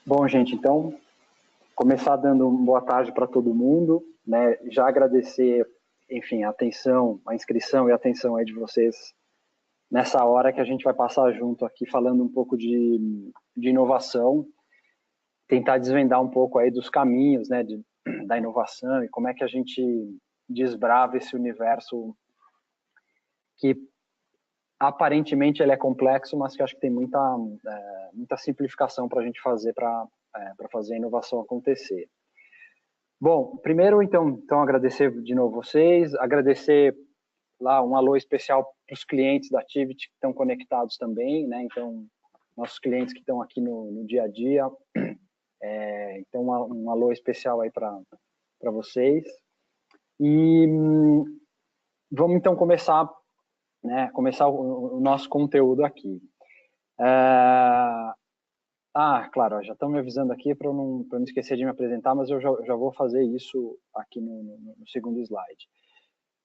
Bom, gente, então, começar dando uma boa tarde para todo mundo, né? Já agradecer, enfim, a atenção, a inscrição e a atenção aí de vocês nessa hora que a gente vai passar junto aqui falando um pouco de inovação, tentar desvendar um pouco aí dos caminhos, né, da inovação e como é que a gente desbrava esse universo que aparentemente ele é complexo, mas que acho que tem muita simplificação para a gente fazer para fazer a inovação acontecer. Bom, primeiro, então agradecer de novo vocês, agradecer lá um alô especial para os clientes da Tivit que estão conectados também, né? Então, nossos clientes que estão aqui no dia a dia. Então, um alô especial aí para vocês. E vamos então começar o nosso conteúdo aqui. Claro, já estão me avisando aqui para eu não esquecer de me apresentar, mas eu já vou fazer isso aqui no segundo slide.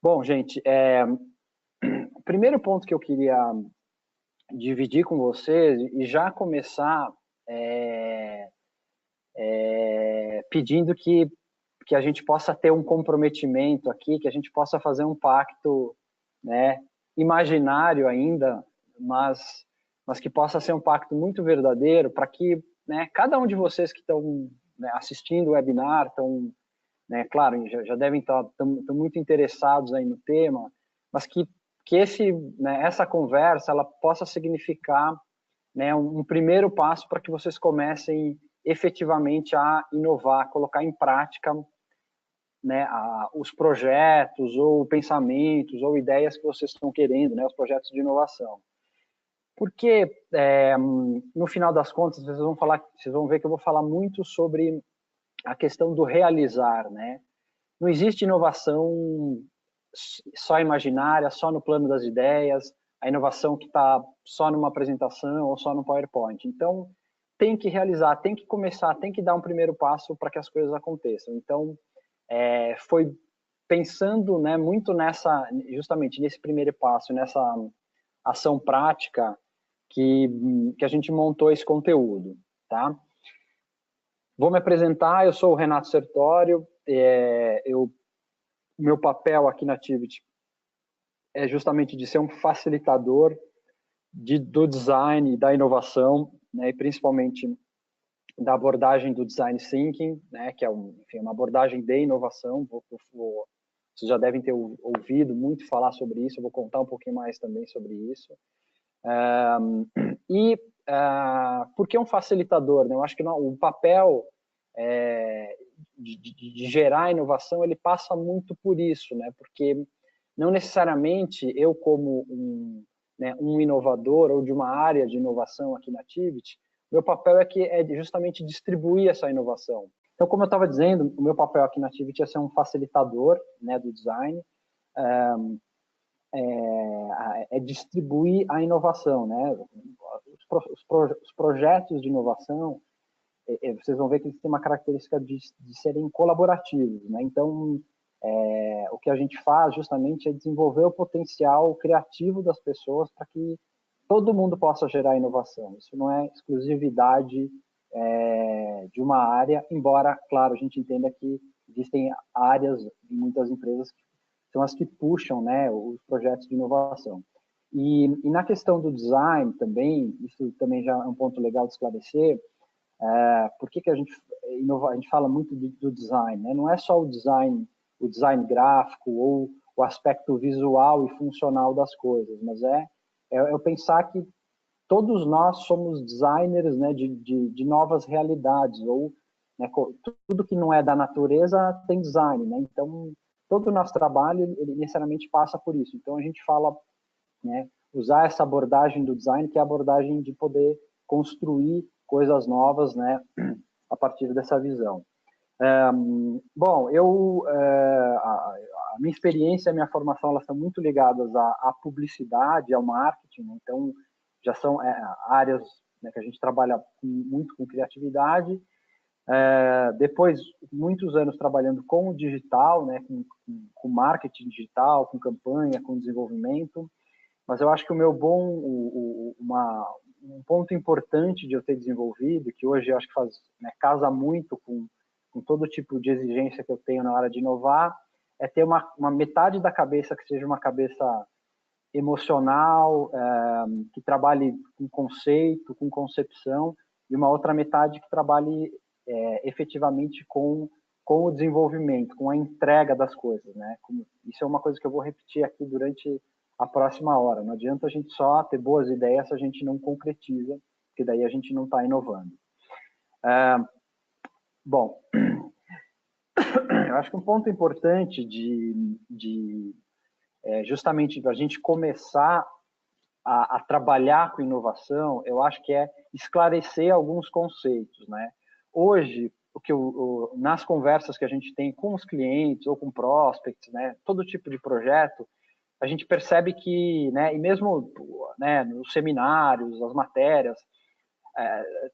Bom, gente, o primeiro ponto que eu queria dividir com vocês e já começar pedindo que a gente possa ter um comprometimento aqui, que a gente possa fazer um pacto, né, imaginário ainda, mas que possa ser um pacto muito verdadeiro para que, né, cada um de vocês que estão, né, assistindo o webinar, estão, né, claro, já devem estar muito interessados aí no tema, mas que né, essa conversa ela possa significar, né, um primeiro passo para que vocês comecem efetivamente a inovar, colocar em prática, né, os projetos ou pensamentos ou ideias que vocês estão querendo, né, os projetos de inovação. Porque, no final das contas, vocês vão ver que eu vou falar muito sobre a questão do realizar, né? Não existe inovação só imaginária, só no plano das ideias, a inovação que está só numa apresentação ou só no PowerPoint. Então, tem que realizar, tem que começar, tem que dar um primeiro passo para que as coisas aconteçam. Então, foi pensando, né, muito justamente nesse primeiro passo, nessa ação prática que a gente montou esse conteúdo, tá? Vou me apresentar, eu sou o Renato Sertório, meu papel aqui na Tivit é justamente de ser um facilitador do design e da inovação, né, e principalmente da abordagem do design thinking, né, que é uma abordagem de inovação. Vocês já devem ter ouvido muito falar sobre isso, eu vou contar um pouquinho mais também sobre isso. Por que um facilitador? Né? Eu acho que o papel de gerar inovação, ele passa muito por isso, né? Porque não necessariamente eu, como um inovador ou de uma área de inovação aqui na Tivit, meu papel é justamente distribuir essa inovação. Então, como eu estava dizendo, o meu papel aqui na Tivit é ser um facilitador, né, do design, distribuir a inovação, né? Os projetos de inovação, vocês vão ver que eles têm uma característica de serem colaborativos, né? Então, o que a gente faz justamente é desenvolver o potencial criativo das pessoas para que todo mundo possa gerar inovação. Isso não é exclusividade de uma área, embora, claro, a gente entenda que existem áreas de muitas empresas que são as que puxam, né, os projetos de inovação. E na questão do design também, isso também já é um ponto legal de esclarecer, por que a gente fala muito do design, né? Não é só o design gráfico ou o aspecto visual e funcional das coisas, mas eu pensar que todos nós somos designers, né, de novas realidades, ou, né, tudo que não é da natureza tem design, né? Então, todo o nosso trabalho, ele necessariamente passa por isso. Então, a gente fala, né, usar essa abordagem do design, que é a abordagem de poder construir coisas novas, né, a partir dessa visão. Bom, a minha experiência e a minha formação, elas estão muito ligadas à publicidade, ao marketing, né? Então, já são áreas, né, que a gente trabalha muito com criatividade. Depois, muitos anos trabalhando com o digital, né, com marketing digital, com campanha, com desenvolvimento. Mas eu acho que um um ponto importante de eu ter desenvolvido, que hoje eu acho que né, casa muito com todo tipo de exigência que eu tenho na hora de inovar, é ter uma metade da cabeça que seja uma cabeça emocional, que trabalhe com conceito, com concepção, e uma outra metade que trabalhe efetivamente com o desenvolvimento, com a entrega das coisas, né? Isso é uma coisa que eu vou repetir aqui durante a próxima hora. Não adianta a gente só ter boas ideias se a gente não concretiza, porque daí a gente não está inovando. Bom, eu acho que um ponto importante justamente para a gente começar a trabalhar com inovação, eu acho que é esclarecer alguns conceitos, né? Hoje, nas conversas que a gente tem com os clientes ou com prospects, né, todo tipo de projeto, a gente percebe que, né, e mesmo, né, nos seminários, as matérias,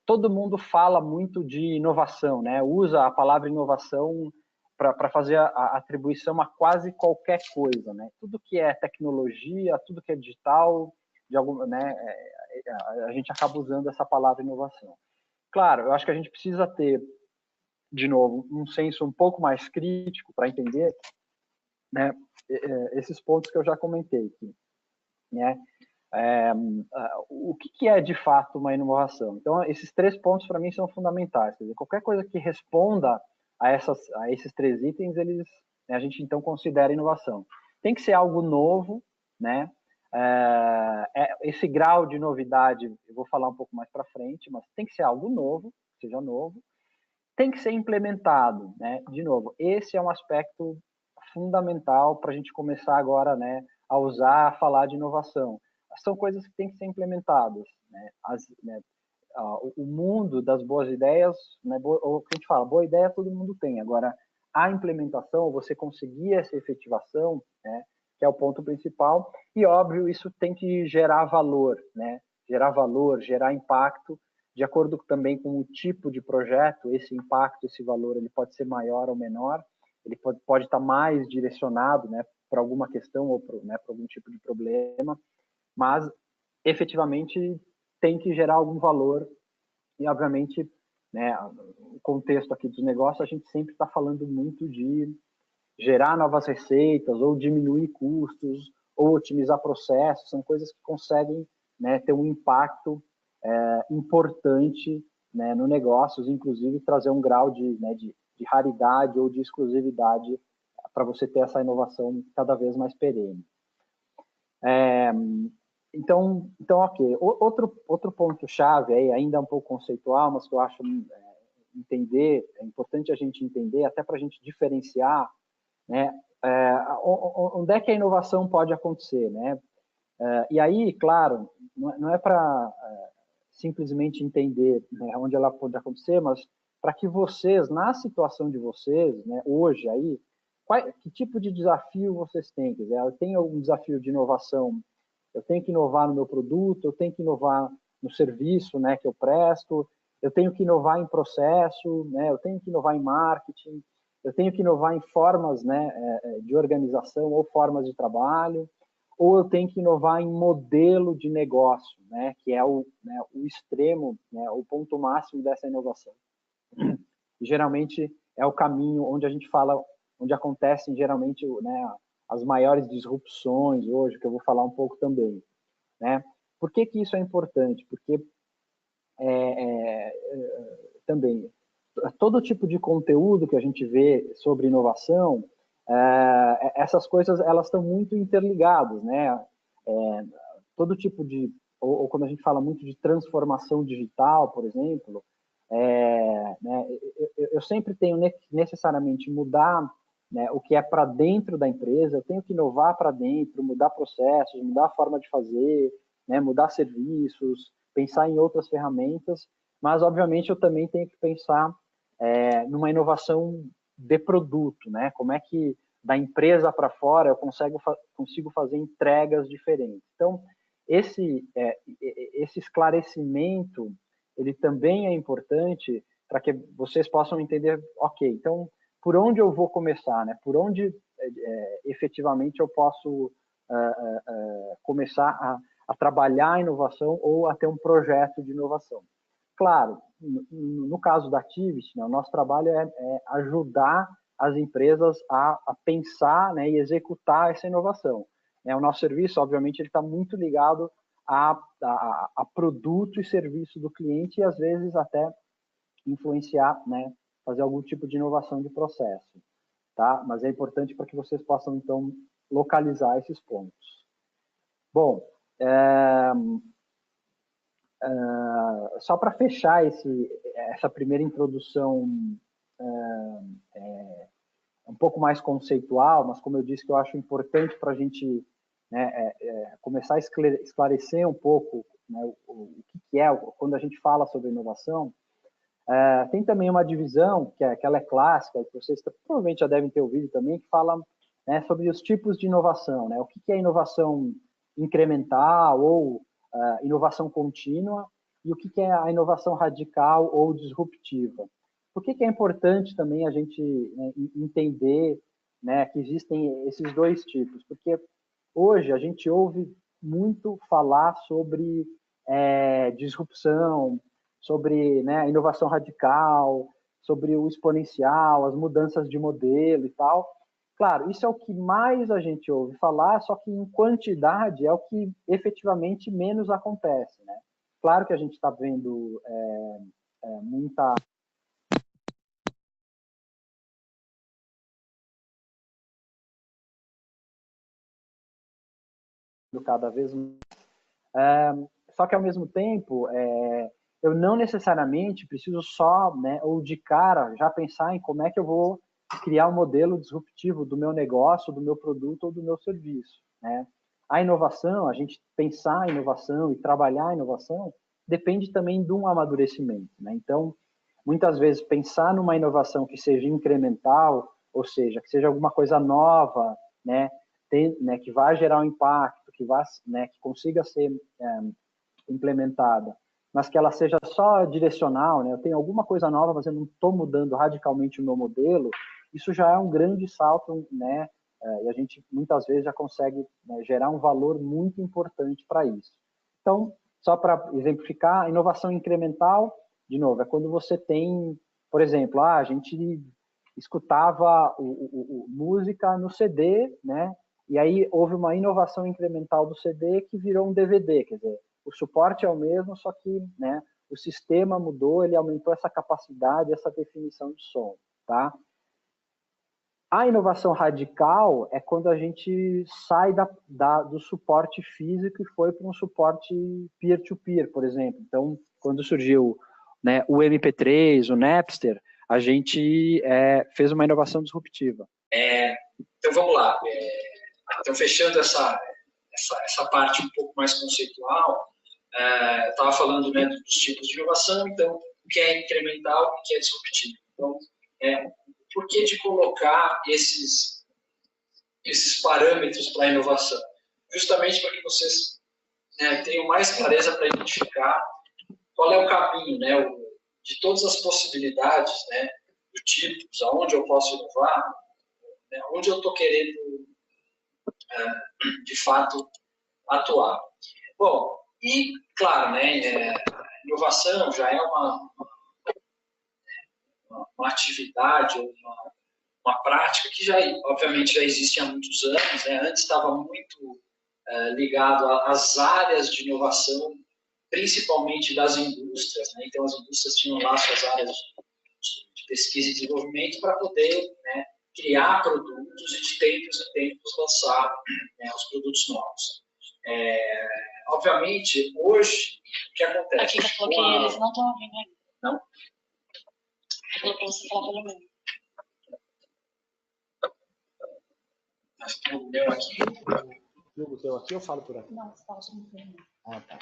todo mundo fala muito de inovação, né? Usa a palavra inovação para fazer a atribuição a quase qualquer coisa, né? Tudo que é tecnologia, tudo que é digital, né, a gente acaba usando essa palavra inovação. Claro, eu acho que a gente precisa ter, de novo, um senso um pouco mais crítico para entender, né, esses pontos que eu já comentei aqui, né? O que é de fato uma inovação? Então, esses 3 pontos para mim são fundamentais. Quer dizer, qualquer coisa que responda a esses 3 itens, a gente então considera inovação. Tem que ser algo novo, né? Esse grau de novidade, eu vou falar um pouco mais para frente, mas tem que ser algo novo, seja novo. Tem que ser implementado, né? De novo, esse é um aspecto fundamental para a gente começar agora, né, a falar de inovação. São coisas que têm que ser implementadas, né? O mundo das boas ideias, né, o que a gente fala, boa ideia todo mundo tem. Agora, a implementação, você conseguir essa efetivação, né, que é o ponto principal, e óbvio, isso tem que gerar valor, né? Gerar valor, gerar impacto, de acordo também com o tipo de projeto, esse impacto, esse valor, ele pode ser maior ou menor, ele pode estar mais direcionado, né, para alguma questão ou para algum tipo de problema, mas efetivamente tem que gerar algum valor e, obviamente, né, o contexto aqui dos negócios, a gente sempre está falando muito de gerar novas receitas ou diminuir custos ou otimizar processos, são coisas que conseguem, né, ter um impacto importante, né, no negócio, inclusive trazer um grau de raridade ou de exclusividade para você ter essa inovação cada vez mais perene. Então, ok. Outro ponto-chave, aí, ainda um pouco conceitual, mas que eu acho é importante a gente entender, até para a gente diferenciar, né, onde é que a inovação pode acontecer, né? E aí, claro, não é para simplesmente entender, né, onde ela pode acontecer, mas para que vocês, na situação de vocês, né, hoje aí, que tipo de desafio vocês têm? Quer dizer, eu tenho um desafio de inovação, eu tenho que inovar no meu produto, eu tenho que inovar no serviço, né, que eu presto, eu tenho que inovar em processo, né, eu tenho que inovar em marketing, eu tenho que inovar em formas, né, de organização ou formas de trabalho, ou eu tenho que inovar em modelo de negócio, né, que é o extremo, né, o ponto máximo dessa inovação. E, geralmente é o caminho onde a gente fala, onde acontecem geralmente, né, as maiores disrupções hoje, que eu vou falar um pouco também, né? Por que isso é importante? Porque também todo tipo de conteúdo que a gente vê sobre inovação, essas coisas elas estão muito interligadas, né? Todo tipo de, ou quando a gente fala muito de transformação digital, por exemplo, né, eu sempre tenho necessariamente mudar, né, o que é para dentro da empresa, eu tenho que inovar para dentro, mudar processos, mudar a forma de fazer, né, mudar serviços, pensar em outras ferramentas, mas obviamente eu também tenho que pensar numa inovação de produto, né? Como é que da empresa para fora eu consigo fazer entregas diferentes. Então, esse esclarecimento, ele também é importante para que vocês possam entender, ok, então, por onde eu vou começar, né? Por onde efetivamente eu posso começar a trabalhar a inovação ou a ter um projeto de inovação. Claro, no caso da Activity, né, o nosso trabalho é ajudar as empresas a pensar, né, e executar essa inovação. O nosso serviço, obviamente, ele está muito ligado a produto e serviço do cliente e, às vezes, até influenciar, né, fazer algum tipo de inovação de processo. Tá? Mas é importante para que vocês possam, então, localizar esses pontos. Bom, só para fechar essa primeira introdução um pouco mais conceitual, mas como eu disse, que eu acho importante para a gente, né, começar a esclarecer um pouco, né, o que é quando a gente fala sobre inovação. Tem também uma divisão, que ela é clássica, que vocês provavelmente já devem ter ouvido também, que fala, né, sobre os tipos de inovação, né? O que é inovação incremental ou inovação contínua e o que é a inovação radical ou disruptiva. Por que é importante também a gente, né, entender, né, que existem esses dois tipos? Porque hoje a gente ouve muito falar sobre disrupção, sobre, né, inovação radical, sobre o exponencial, as mudanças de modelo e tal. Claro, isso é o que mais a gente ouve falar, só que em quantidade é o que efetivamente menos acontece, né? Claro que a gente está vendo muita... cada vez mais. Só que, ao mesmo tempo, eu não necessariamente preciso só, né, ou de cara, já pensar em como é que eu vou criar um modelo disruptivo do meu negócio, do meu produto ou do meu serviço, né? A inovação, a gente pensar em inovação e trabalhar a inovação, depende também de um amadurecimento, né? Então, muitas vezes, pensar numa inovação que seja incremental, ou seja, que seja alguma coisa nova, né, que vá gerar um impacto, que vá, né, que consiga ser implementada, mas que ela seja só direcional, né? Eu tenho alguma coisa nova, mas eu não estou mudando radicalmente o meu modelo, isso já é um grande salto, né? E a gente muitas vezes já consegue, né, gerar um valor muito importante para isso. Então, só para exemplificar, inovação incremental, de novo, é quando você tem, por exemplo, a gente escutava música no CD, né? E aí houve uma inovação incremental do CD que virou um DVD, quer dizer, o suporte é o mesmo, só que, né, o sistema mudou, ele aumentou essa capacidade, essa definição de som, tá? A inovação radical é quando a gente sai do suporte físico e foi para um suporte peer-to-peer, por exemplo. Então, quando surgiu, né, o MP3, o Napster, a gente fez uma inovação disruptiva. Então, vamos lá. Então, fechando essa parte um pouco mais conceitual, eu estava falando, né, dos tipos de inovação, então, o que é incremental e o que é disruptivo. Então, por que de colocar esses parâmetros para a inovação? Justamente para que vocês, né, tenham mais clareza para identificar qual é o caminho, né, de todas as possibilidades, né, do tipos, aonde eu posso inovar, né, onde eu estou querendo, de fato, atuar. Bom, e, claro, né, inovação já é uma atividade, uma prática que já, obviamente, já existe há muitos anos, né? Antes estava muito ligado às áreas de inovação, principalmente das indústrias, né? Então, as indústrias tinham lá suas áreas de pesquisa e desenvolvimento para poder, né, criar produtos e de tempos em tempos lançar, né, os produtos novos. Obviamente, hoje, o que acontece? Aqui, porque eles não estão ouvindo ainda. Não? Falou para você falar pelo menos. Acho que o meu aqui. O seu aqui eu falo por aqui? Não, você fala sobre o meu. Ah, tá.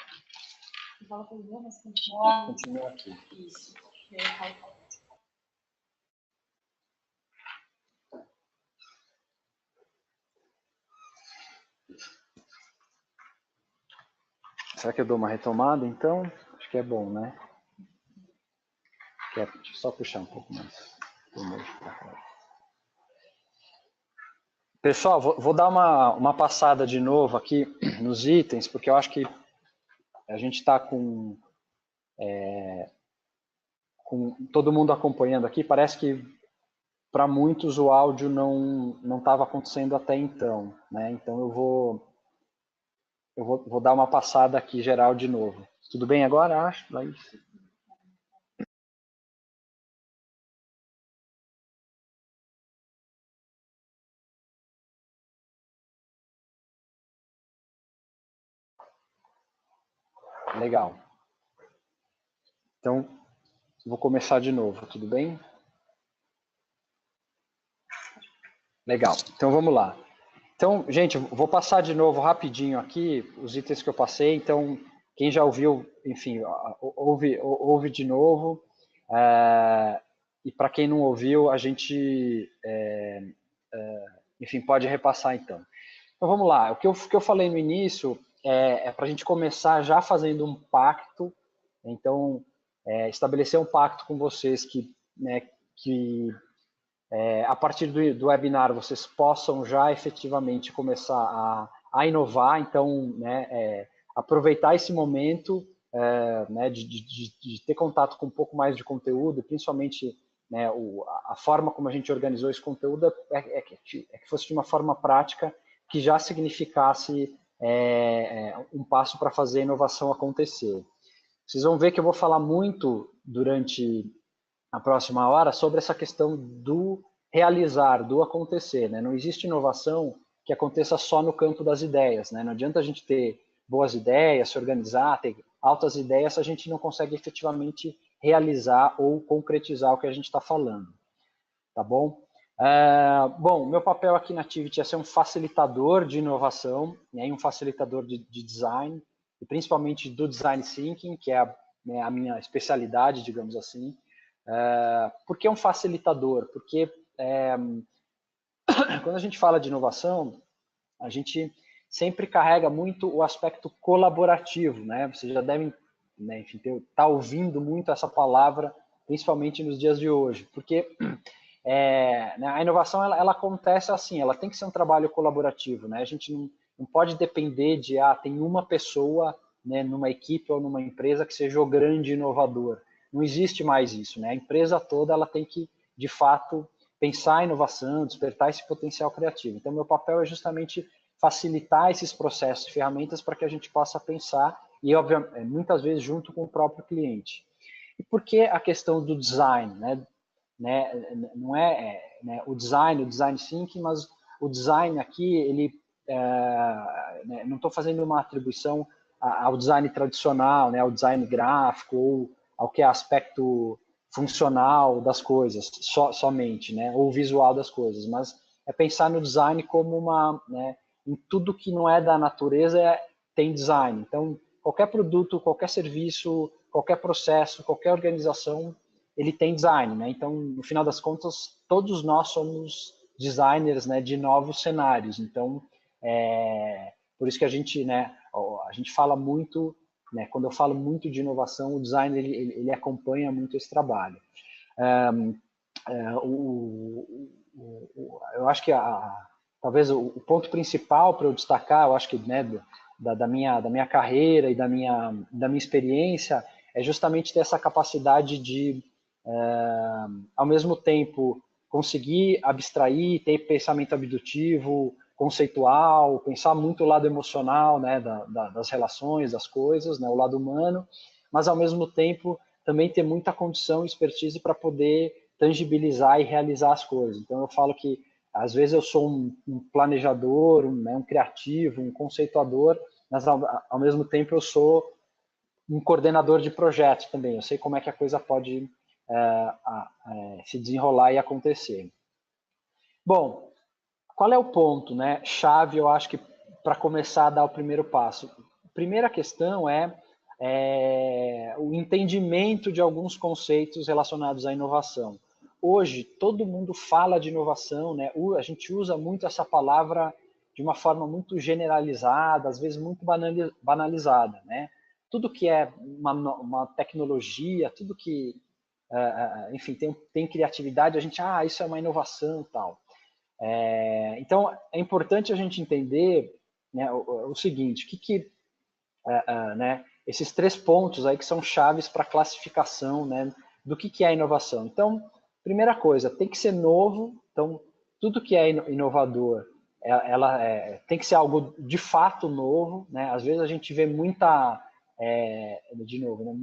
Você fala pelo meu, mas continua. Continua aqui. Isso. Eu falo. Será que eu dou uma retomada, então? Acho que é bom, né? Deixa eu só puxar um pouco mais. Pessoal, vou dar uma passada de novo aqui nos itens, porque eu acho que a gente está com todo mundo acompanhando aqui. Parece que para muitos o áudio não estava acontecendo até então, né? Então eu vou dar uma passada aqui geral de novo. Tudo bem agora, acho, Laís? Legal. Então, vou começar de novo, tudo bem? Legal. Então, vamos lá. Então, gente, vou passar de novo rapidinho aqui os itens que eu passei. Então, quem já ouviu, enfim, ouve de novo. E para quem não ouviu, a gente, enfim, pode repassar então. Então, vamos lá. O que eu falei no início é para a gente começar já fazendo um pacto. Então, estabelecer um pacto com vocês que a partir do webinar vocês possam já efetivamente começar a inovar. Então, aproveitar esse momento de ter contato com um pouco mais de conteúdo, principalmente a forma como a gente organizou esse conteúdo é que fosse de uma forma prática que já significasse um passo para fazer a inovação acontecer. Vocês vão ver que eu vou falar muito durante a próxima hora sobre essa questão do realizar, do acontecer, né? Não existe inovação que aconteça só no campo das ideias, né? Não adianta a gente ter boas ideias, se organizar, ter altas ideias, se a gente não consegue efetivamente realizar ou concretizar o que a gente está falando, tá bom? Bom, meu papel aqui na Tivit é ser um facilitador de inovação, né, um facilitador de design, e principalmente do design thinking, que é a minha especialidade, digamos assim. Por que um facilitador? Porque quando a gente fala de inovação, a gente sempre carrega muito o aspecto colaborativo, né? Vocês já devem, enfim, estar ouvindo muito essa palavra, principalmente nos dias de hoje, porque a inovação ela acontece assim, ela tem que ser um trabalho colaborativo, né? A gente não pode depender de tem uma pessoa, né, numa equipe ou numa empresa que seja o grande inovador. Não existe mais isso, né? A empresa toda ela tem que, de fato, pensar a inovação, despertar esse potencial criativo. Então, meu papel é justamente facilitar esses processos e ferramentas para que a gente possa pensar e, obviamente, muitas vezes junto com o próprio cliente. E por que a questão do design, né? Não é o design thinking, mas o design aqui, ele não estou fazendo uma atribuição ao design tradicional, né, ao design gráfico ou ao que é aspecto funcional das coisas, somente, né, ou visual das coisas, mas é pensar no design como em tudo que não é da natureza tem design. Então, qualquer produto, qualquer serviço, qualquer processo, qualquer organização, ele tem design, né? Então, no final das contas, todos nós somos designers, né, de novos cenários. Então, por isso que a gente fala muito, né, quando eu falo muito de inovação, o design ele acompanha muito esse trabalho. Eu acho que talvez o ponto principal para eu destacar, eu acho que da minha carreira e da minha experiência é justamente ter essa capacidade de ao mesmo tempo conseguir abstrair, ter pensamento abdutivo, conceitual, pensar muito o lado emocional, né, das relações, das coisas, né, o lado humano, mas ao mesmo tempo também ter muita condição e expertise para poder tangibilizar e realizar as coisas. Então eu falo que às vezes eu sou um planejador, um criativo, um conceituador, mas ao mesmo tempo eu sou um coordenador de projetos também. Eu sei como é que a coisa pode se desenrolar e acontecer. Bom, qual é o ponto, né, chave, eu acho que para começar a dar o primeiro passo? A primeira questão é o entendimento de alguns conceitos relacionados à inovação. Hoje, todo mundo fala de inovação, né? A gente usa muito essa palavra de uma forma muito generalizada, às vezes muito banalizada, né? Tudo que é uma tecnologia, tudo que, enfim, tem criatividade, a gente, isso é uma inovação, tal. Então, é importante a gente entender, né, o seguinte, né, esses 3 pontos aí que são chaves para a classificação, né, do que é inovação. Então, primeira coisa, tem que ser novo. Então, tudo que é inovador, ela tem que ser algo de fato novo, né? Às vezes a gente vê de novo, né,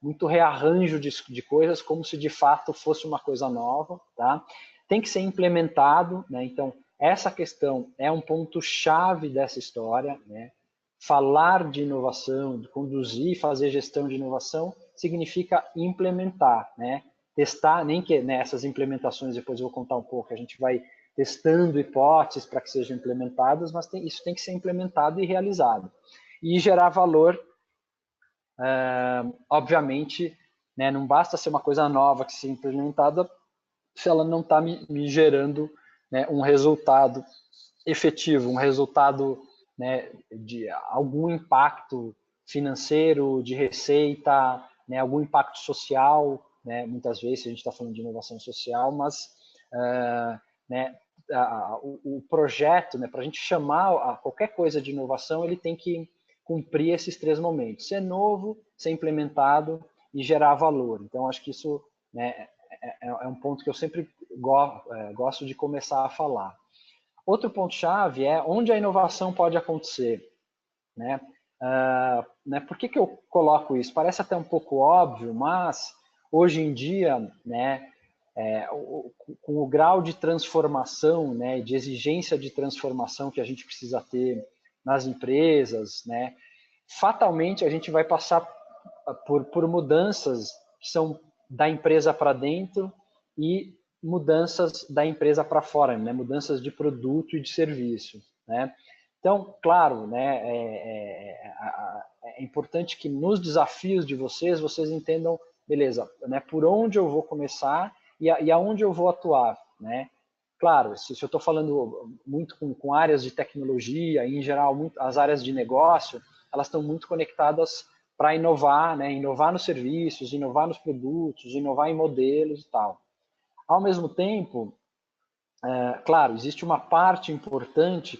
muito rearranjo de coisas como se de fato fosse uma coisa nova, tá? Tem que ser implementado, né? Então, essa questão é um ponto chave dessa história, né? Falar de inovação, de conduzir, fazer gestão de inovação, significa implementar, né? Testar, nem que nessas implementações, depois eu vou contar um pouco, a gente vai testando hipóteses para que sejam implementadas, mas isso tem que ser implementado e realizado. E gerar valor, obviamente, né, não basta ser uma coisa nova que seja implementada se ela não está me gerando, né, um resultado efetivo, um resultado, né, de algum impacto financeiro, de receita, né, algum impacto social, né, muitas vezes a gente está falando de inovação social, mas né, o projeto, né, para a gente chamar qualquer coisa de inovação, ele tem que cumprir esses 3 momentos: ser novo, ser implementado e gerar valor. Então, acho que isso, né, é um ponto que eu sempre gosto de começar a falar. Outro ponto-chave é onde a inovação pode acontecer, né? Por que eu coloco isso? Parece até um pouco óbvio, mas hoje em dia, né, com o grau de transformação, né, de exigência de transformação que a gente precisa ter nas empresas, né, fatalmente a gente vai passar por mudanças que são da empresa para dentro e mudanças da empresa para fora, né? Mudanças de produto e de serviço, né? Então, claro, né, é importante que nos desafios de vocês entendam, beleza, né, por onde eu vou começar e aonde eu vou atuar, né? Claro, se eu estou falando muito com áreas de tecnologia, em geral, as áreas de negócio, elas estão muito conectadas para inovar, né? Inovar nos serviços, inovar nos produtos, inovar em modelos e tal. Ao mesmo tempo, claro, existe uma parte importante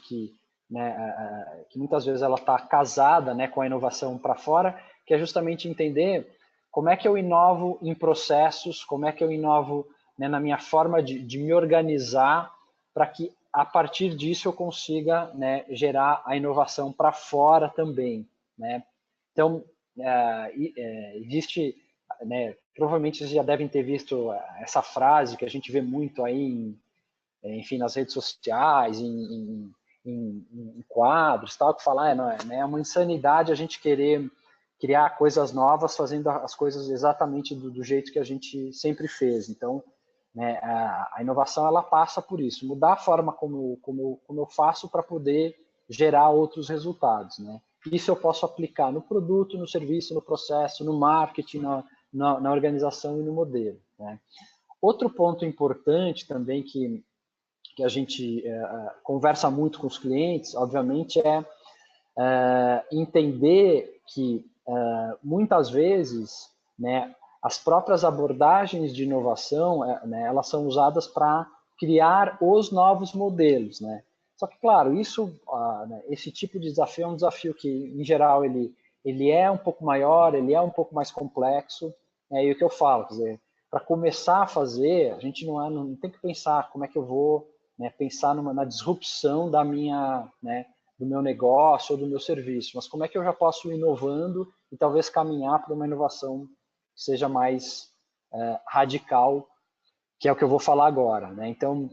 né, que muitas vezes ela está casada, né, com a inovação para fora, que é justamente entender como é que eu inovo em processos, como é que eu inovo, né, na minha forma de me organizar para que a partir disso eu consiga, né, gerar a inovação para fora também, né? Então, existe, né, provavelmente vocês já devem ter visto essa frase que a gente vê muito aí, enfim, nas redes sociais, em quadros, tal, que fala, é uma insanidade a gente querer criar coisas novas fazendo as coisas exatamente do jeito que a gente sempre fez. Então, né, a inovação ela passa por isso, mudar a forma como eu faço para poder gerar outros resultados, né? Isso eu posso aplicar no produto, no serviço, no processo, no marketing, na organização e no modelo, né? Outro ponto importante também que a gente conversa muito com os clientes, obviamente, entender que muitas vezes, né, as próprias abordagens de inovação, né, elas são usadas para criar os novos modelos, né? Só que, claro, né, esse tipo de desafio é um desafio que, em geral, ele é um pouco maior, ele é um pouco mais complexo, né, e o que eu falo, quer dizer, para começar a fazer, a gente não tem que pensar como é que eu vou, né, pensar na disrupção né, do meu negócio ou do meu serviço, mas como é que eu já posso ir inovando e talvez caminhar para uma inovação que seja mais radical, que é o que eu vou falar agora, né? Então,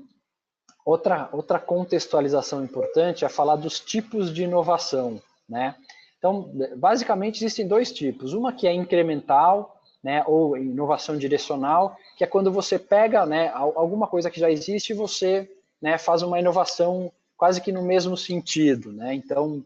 outra contextualização importante é falar dos tipos de inovação, né? Então, basicamente existem 2 tipos, uma que é incremental, né, ou inovação direcional, que é quando você pega, né, alguma coisa que já existe e você, né, faz uma inovação quase que no mesmo sentido, né? Então,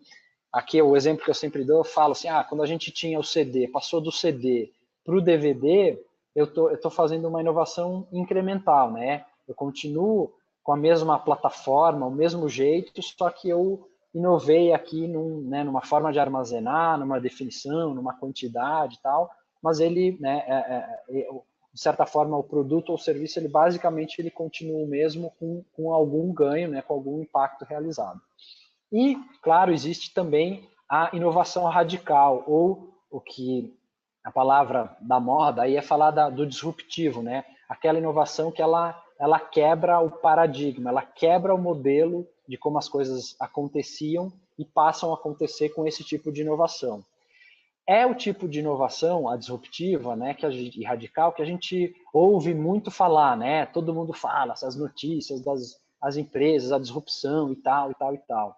aqui o exemplo que eu sempre dou, eu falo assim, quando a gente tinha o CD, passou do CD para o DVD, eu tô fazendo uma inovação incremental, né? Eu continuo com a mesma plataforma, o mesmo jeito, só que eu inovei aqui né, numa forma de armazenar, numa definição, numa quantidade e tal, mas ele, né, o de certa forma, o produto ou o serviço, ele basicamente ele continua o mesmo com algum ganho, né, com algum impacto realizado. E, claro, existe também a inovação radical, ou o que a palavra da moda aí é falar do disruptivo, né? Aquela inovação que ela quebra o paradigma, ela quebra o modelo de como as coisas aconteciam e passam a acontecer com esse tipo de inovação. É o tipo de inovação, a disruptiva, né, e radical, que a gente ouve muito falar, né? Todo mundo fala, essas notícias das empresas, a disrupção e tal, e tal, e tal.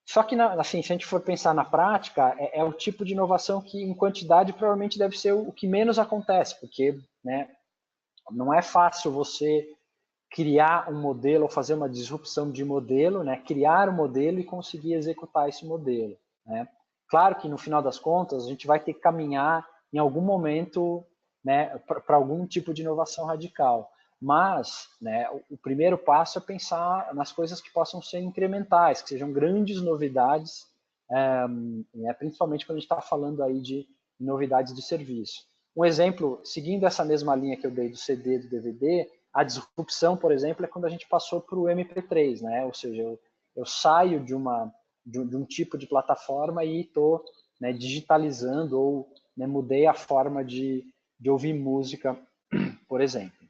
Só que, assim, se a gente for pensar na prática, é o tipo de inovação que, em quantidade, provavelmente deve ser o que menos acontece, porque, né, não é fácil você criar um modelo ou fazer uma disrupção de modelo, né, criar um modelo e conseguir executar esse modelo, né. Claro que, no final das contas, a gente vai ter que caminhar em algum momento, né, para algum tipo de inovação radical. Mas, né, o primeiro passo é pensar nas coisas que possam ser incrementais, que sejam grandes novidades, né, principalmente quando a gente está falando aí de novidades de serviço. Um exemplo, seguindo essa mesma linha que eu dei do CD, do DVD, a disrupção, por exemplo, é quando a gente passou para o MP3, né? Ou seja, eu saio de um tipo de plataforma e estou, né, digitalizando ou, né, mudei a forma de ouvir música, por exemplo.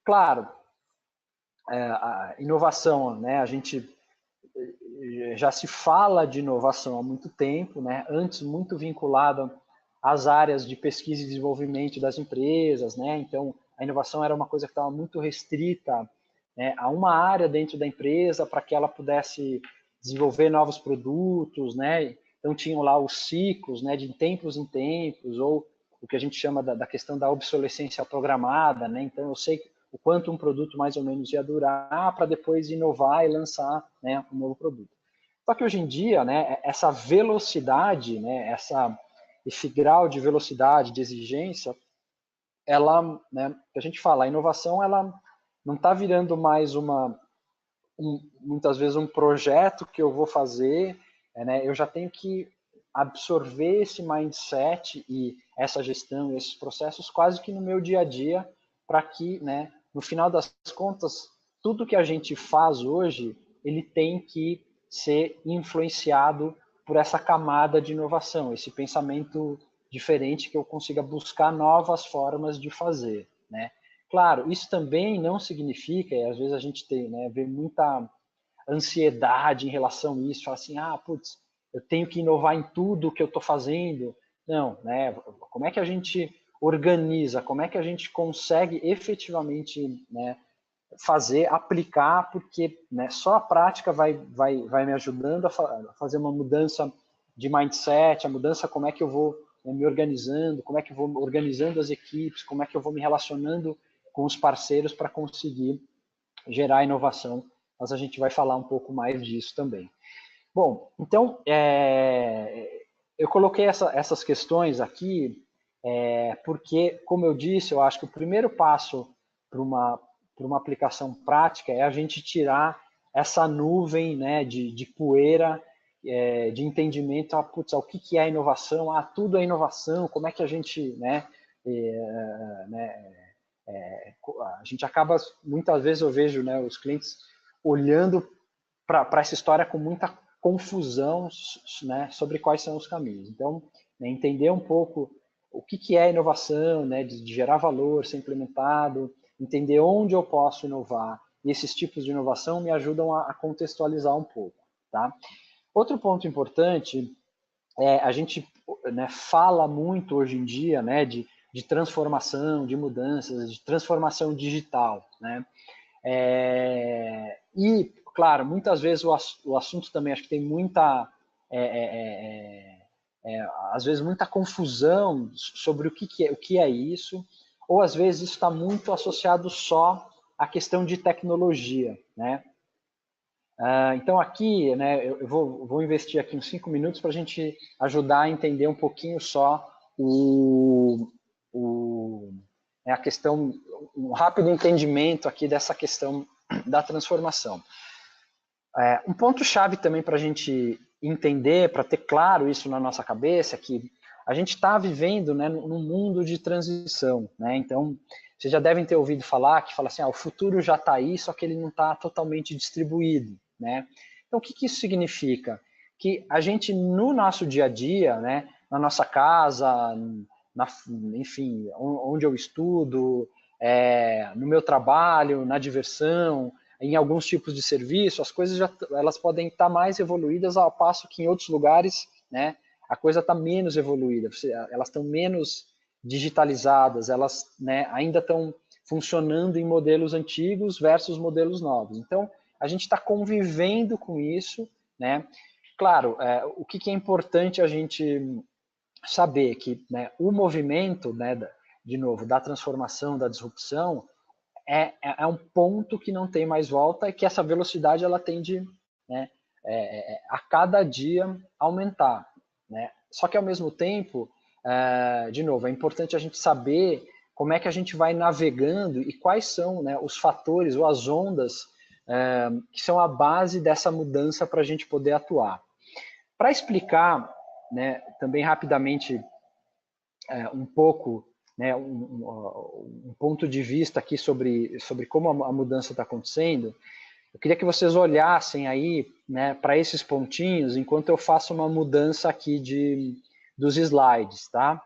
Claro, a inovação, né, a gente já se fala de inovação há muito tempo, né, antes muito vinculada às áreas de pesquisa e desenvolvimento das empresas, né, então a inovação era uma coisa que estava muito restrita, né, a uma área dentro da empresa para que ela pudesse desenvolver novos produtos, né, então tinham lá os ciclos, né, de tempos em tempos, ou o que a gente chama da questão da obsolescência programada, né, então eu sei o quanto um produto mais ou menos ia durar para depois inovar e lançar, né, um novo produto. Só que hoje em dia, né, essa velocidade, né, esse grau de velocidade, de exigência, ela, né, a gente fala, a inovação, ela não está virando mais muitas vezes um projeto que eu vou fazer, né, eu já tenho que absorver esse mindset e essa gestão, esses processos quase que no meu dia a dia, para que, né, no final das contas, tudo que a gente faz hoje, ele tem que ser influenciado por essa camada de inovação, esse pensamento diferente que eu consiga buscar novas formas de fazer, né? Claro, isso também não significa, e às vezes a gente tem, né, vê muita ansiedade em relação a isso, fala assim, putz, eu tenho que inovar em tudo que eu estou fazendo. Não, né? Como é que a gente organiza, como é que a gente consegue efetivamente, né, aplicar, porque, né, só a prática vai me ajudando a fazer uma mudança de mindset, a mudança como é que eu vou, né, me organizando, como é que eu vou organizando as equipes, como é que eu vou me relacionando com os parceiros para conseguir gerar inovação, mas a gente vai falar um pouco mais disso também. Bom, então, eu coloquei essas questões aqui porque, como eu disse, eu acho que o primeiro passo para uma aplicação prática é a gente tirar essa nuvem, né, de poeira, de entendimento, putz, o que é inovação? Tudo é inovação, como é que a gente, né, a gente acaba, muitas vezes eu vejo, né, os clientes olhando para essa história com muita confusão, né, sobre quais são os caminhos. Então, né, entender um pouco o que é inovação, né, de gerar valor, ser implementado, entender onde eu posso inovar, e esses tipos de inovação me ajudam a contextualizar um pouco. Tá? Outro ponto importante a gente, né, fala muito hoje em dia, né, de transformação, de mudanças, de transformação digital, né? E, claro, muitas vezes o assunto também, acho que tem muita, às vezes, muita confusão sobre o que é isso, ou às vezes isso está muito associado só à questão de tecnologia, né? Então aqui, né, eu vou investir aqui uns 5 minutos para a gente ajudar a entender um pouquinho só a questão, um rápido entendimento aqui dessa questão da transformação. Um ponto-chave também para a gente entender, para ter claro isso na nossa cabeça, é que a gente está vivendo, né, num mundo de transição, né? Então, vocês já devem ter ouvido falar que fala assim, o futuro já está aí, só que ele não está totalmente distribuído, né? Então, o que isso significa? Que a gente, no nosso dia a dia, né, na nossa casa, enfim, onde eu estudo, no meu trabalho, na diversão, em alguns tipos de serviço, as coisas elas podem estar mais evoluídas, ao passo que em outros lugares, né, a coisa está menos evoluída, elas estão menos digitalizadas, elas, né, ainda estão funcionando em modelos antigos versus modelos novos. Então, a gente está convivendo com isso, né? Claro, o que é importante a gente saber que, né, o movimento, né, de novo, da transformação, da disrupção, é um ponto que não tem mais volta e que essa velocidade ela tende, né, a cada dia aumentar, né? Só que ao mesmo tempo, de novo, é importante a gente saber como é que a gente vai navegando e quais são, né, os fatores ou as ondas que são a base dessa mudança para a gente poder atuar. Para explicar, né, também rapidamente um pouco, né, um ponto de vista aqui sobre como a mudança está acontecendo, eu queria que vocês olhassem aí, né, para esses pontinhos enquanto eu faço uma mudança aqui dos slides, tá?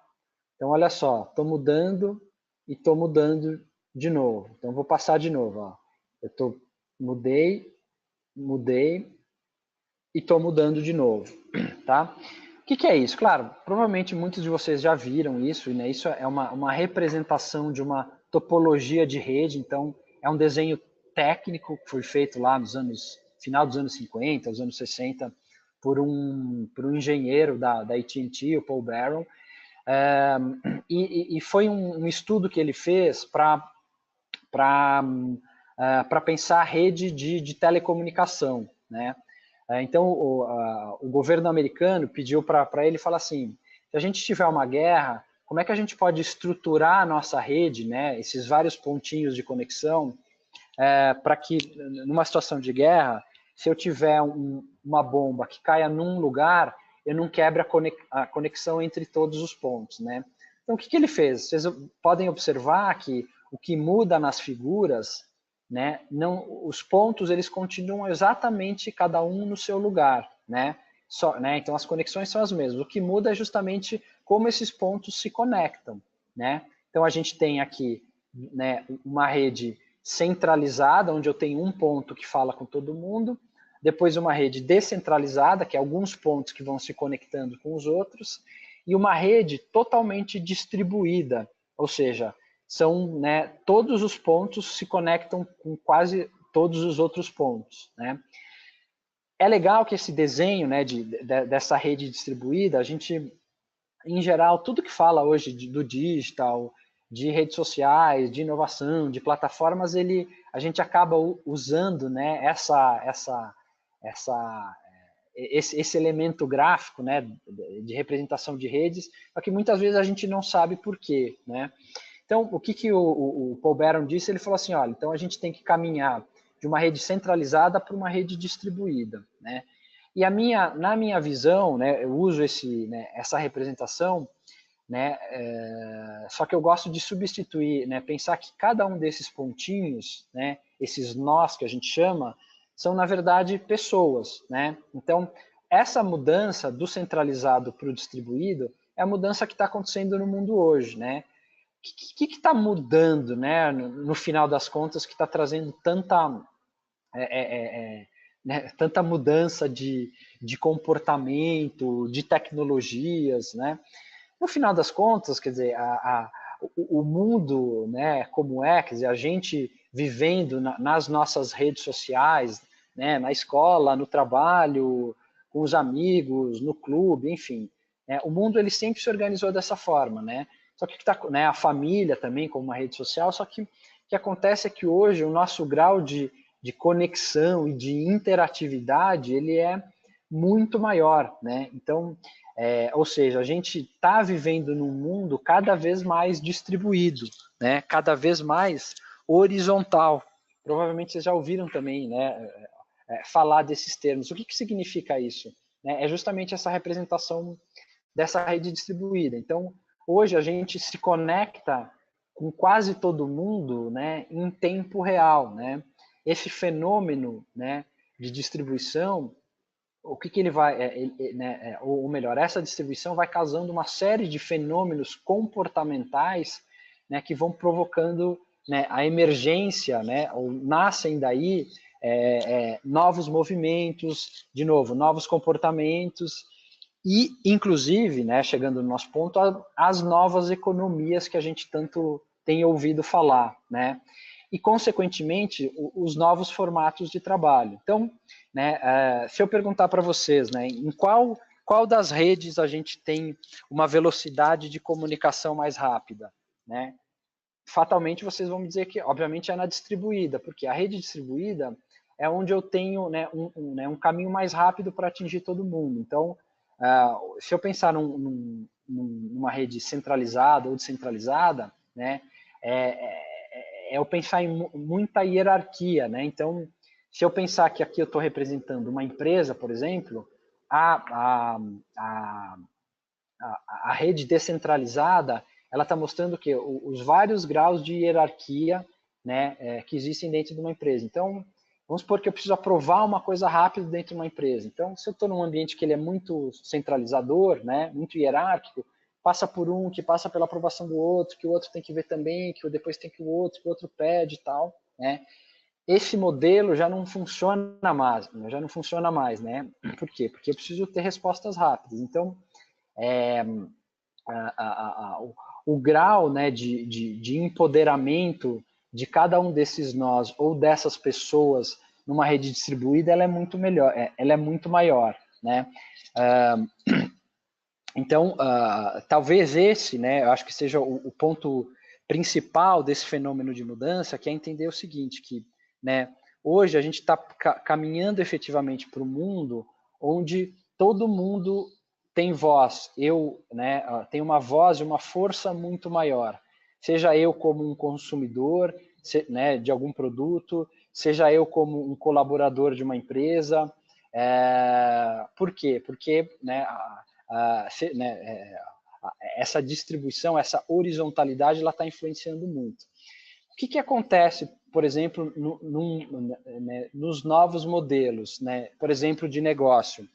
Então, olha só, estou mudando e estou mudando de novo. Então, vou passar de novo. Ó. Eu mudei e estou mudando de novo, tá? O que é isso? Claro, provavelmente muitos de vocês já viram isso, né? Isso é uma representação de uma topologia de rede, então é um desenho técnico que foi feito lá final dos anos 50, os anos 60, por um engenheiro da AT&T, o Paul Barron, e foi um estudo que ele fez para pensar a rede de telecomunicação, né? Então, o governo americano pediu para ele falar assim, se a gente tiver uma guerra, como é que a gente pode estruturar a nossa rede, né, esses vários pontinhos de conexão, para que, numa situação de guerra, se eu tiver uma bomba que caia num lugar, eu não quebre a conexão entre todos os pontos, né? Então, o que ele fez? Vocês podem observar que o que muda nas figuras, né, os pontos eles continuam exatamente cada um no seu lugar, né? Né? Então, as conexões são as mesmas. O que muda é justamente como esses pontos se conectam, né? Então, a gente tem aqui, né, uma rede centralizada, onde eu tenho um ponto que fala com todo mundo, depois uma rede descentralizada, que é alguns pontos que vão se conectando com os outros, e uma rede totalmente distribuída, ou seja, são, né, todos os pontos se conectam com quase todos os outros pontos, né? É legal que esse desenho, né, dessa rede distribuída, a gente, em geral, tudo que fala hoje do digital, de redes sociais, de inovação, de plataformas, a gente acaba usando, né, esse elemento gráfico, né, de representação de redes, só que muitas vezes a gente não sabe por quê, né? Então, o que o Paul Barron disse? Ele falou assim, olha, então a gente tem que caminhar de uma rede centralizada para uma rede distribuída, né? E na minha visão, né, eu uso essa representação, né, só que eu gosto de substituir, né, pensar que cada um desses pontinhos, né, esses nós que a gente chama, são, na verdade, pessoas, né? Então, essa mudança do centralizado para o distribuído é a mudança que está acontecendo no mundo hoje, né? O que está mudando, né, no final das contas, que está trazendo né, tanta mudança de comportamento, de tecnologias, né? No final das contas, quer dizer, o mundo, né, como quer dizer, a gente vivendo nas nossas redes sociais, né, na escola, no trabalho, com os amigos, no clube, enfim, né, o mundo ele sempre se organizou dessa forma, né? Só que né, a família também como uma rede social, só que o que acontece é que hoje o nosso grau de conexão e de interatividade ele é muito maior, né? Então, ou seja, a gente está vivendo num mundo cada vez mais distribuído, né? Cada vez mais horizontal. Provavelmente vocês já ouviram também, né, falar desses termos. O que significa isso? É justamente essa representação dessa rede distribuída. Então, hoje a gente se conecta com quase todo mundo, né, em tempo real, né? Esse fenômeno, né, de distribuição, o que ele vai, né, ou melhor, essa distribuição vai causando uma série de fenômenos comportamentais, né, que vão provocando, né, a emergência, né, ou nascem daí novos movimentos, de novo, novos comportamentos e, inclusive, né, chegando no nosso ponto, as novas economias que a gente tanto tem ouvido falar, né? E, consequentemente, os novos formatos de trabalho. Então, né, se eu perguntar para vocês, né, em qual das redes a gente tem uma velocidade de comunicação mais rápida, né? Fatalmente vocês vão me dizer que, obviamente, é na distribuída, porque a rede distribuída é onde eu tenho, né, um caminho mais rápido para atingir todo mundo. Então, se eu pensar numa rede centralizada ou descentralizada, né, eu pensar em muita hierarquia, né? Então, se eu pensar que aqui eu estou representando uma empresa, por exemplo, a rede descentralizada, ela está mostrando que os vários graus de hierarquia, né, que existem dentro de uma empresa. Então, vamos supor que eu preciso aprovar uma coisa rápido dentro de uma empresa. Então, se eu estou num ambiente que ele é muito centralizador, né, muito hierárquico, passa por um, que passa pela aprovação do outro, que o outro tem que ver também, que depois tem que o outro pede e tal, né? Esse modelo já não funciona mais, né? Por quê? Porque eu preciso ter respostas rápidas. Então, o grau, né, de empoderamento de cada um desses nós ou dessas pessoas numa rede distribuída, ela é muito melhor, ela é muito maior, né? Então, talvez esse, né, eu acho que seja o ponto principal desse fenômeno de mudança, que é entender o seguinte, que, né, hoje a gente está caminhando efetivamente para um mundo onde todo mundo tem voz. Eu, né, tenho uma voz e uma força muito maior. Seja eu como um consumidor, né, de algum produto, seja eu como um colaborador de uma empresa. Por quê? Porque, né, essa distribuição, essa horizontalidade, ela está influenciando muito. O que acontece, por exemplo, nos novos modelos, né, por exemplo, de negócio?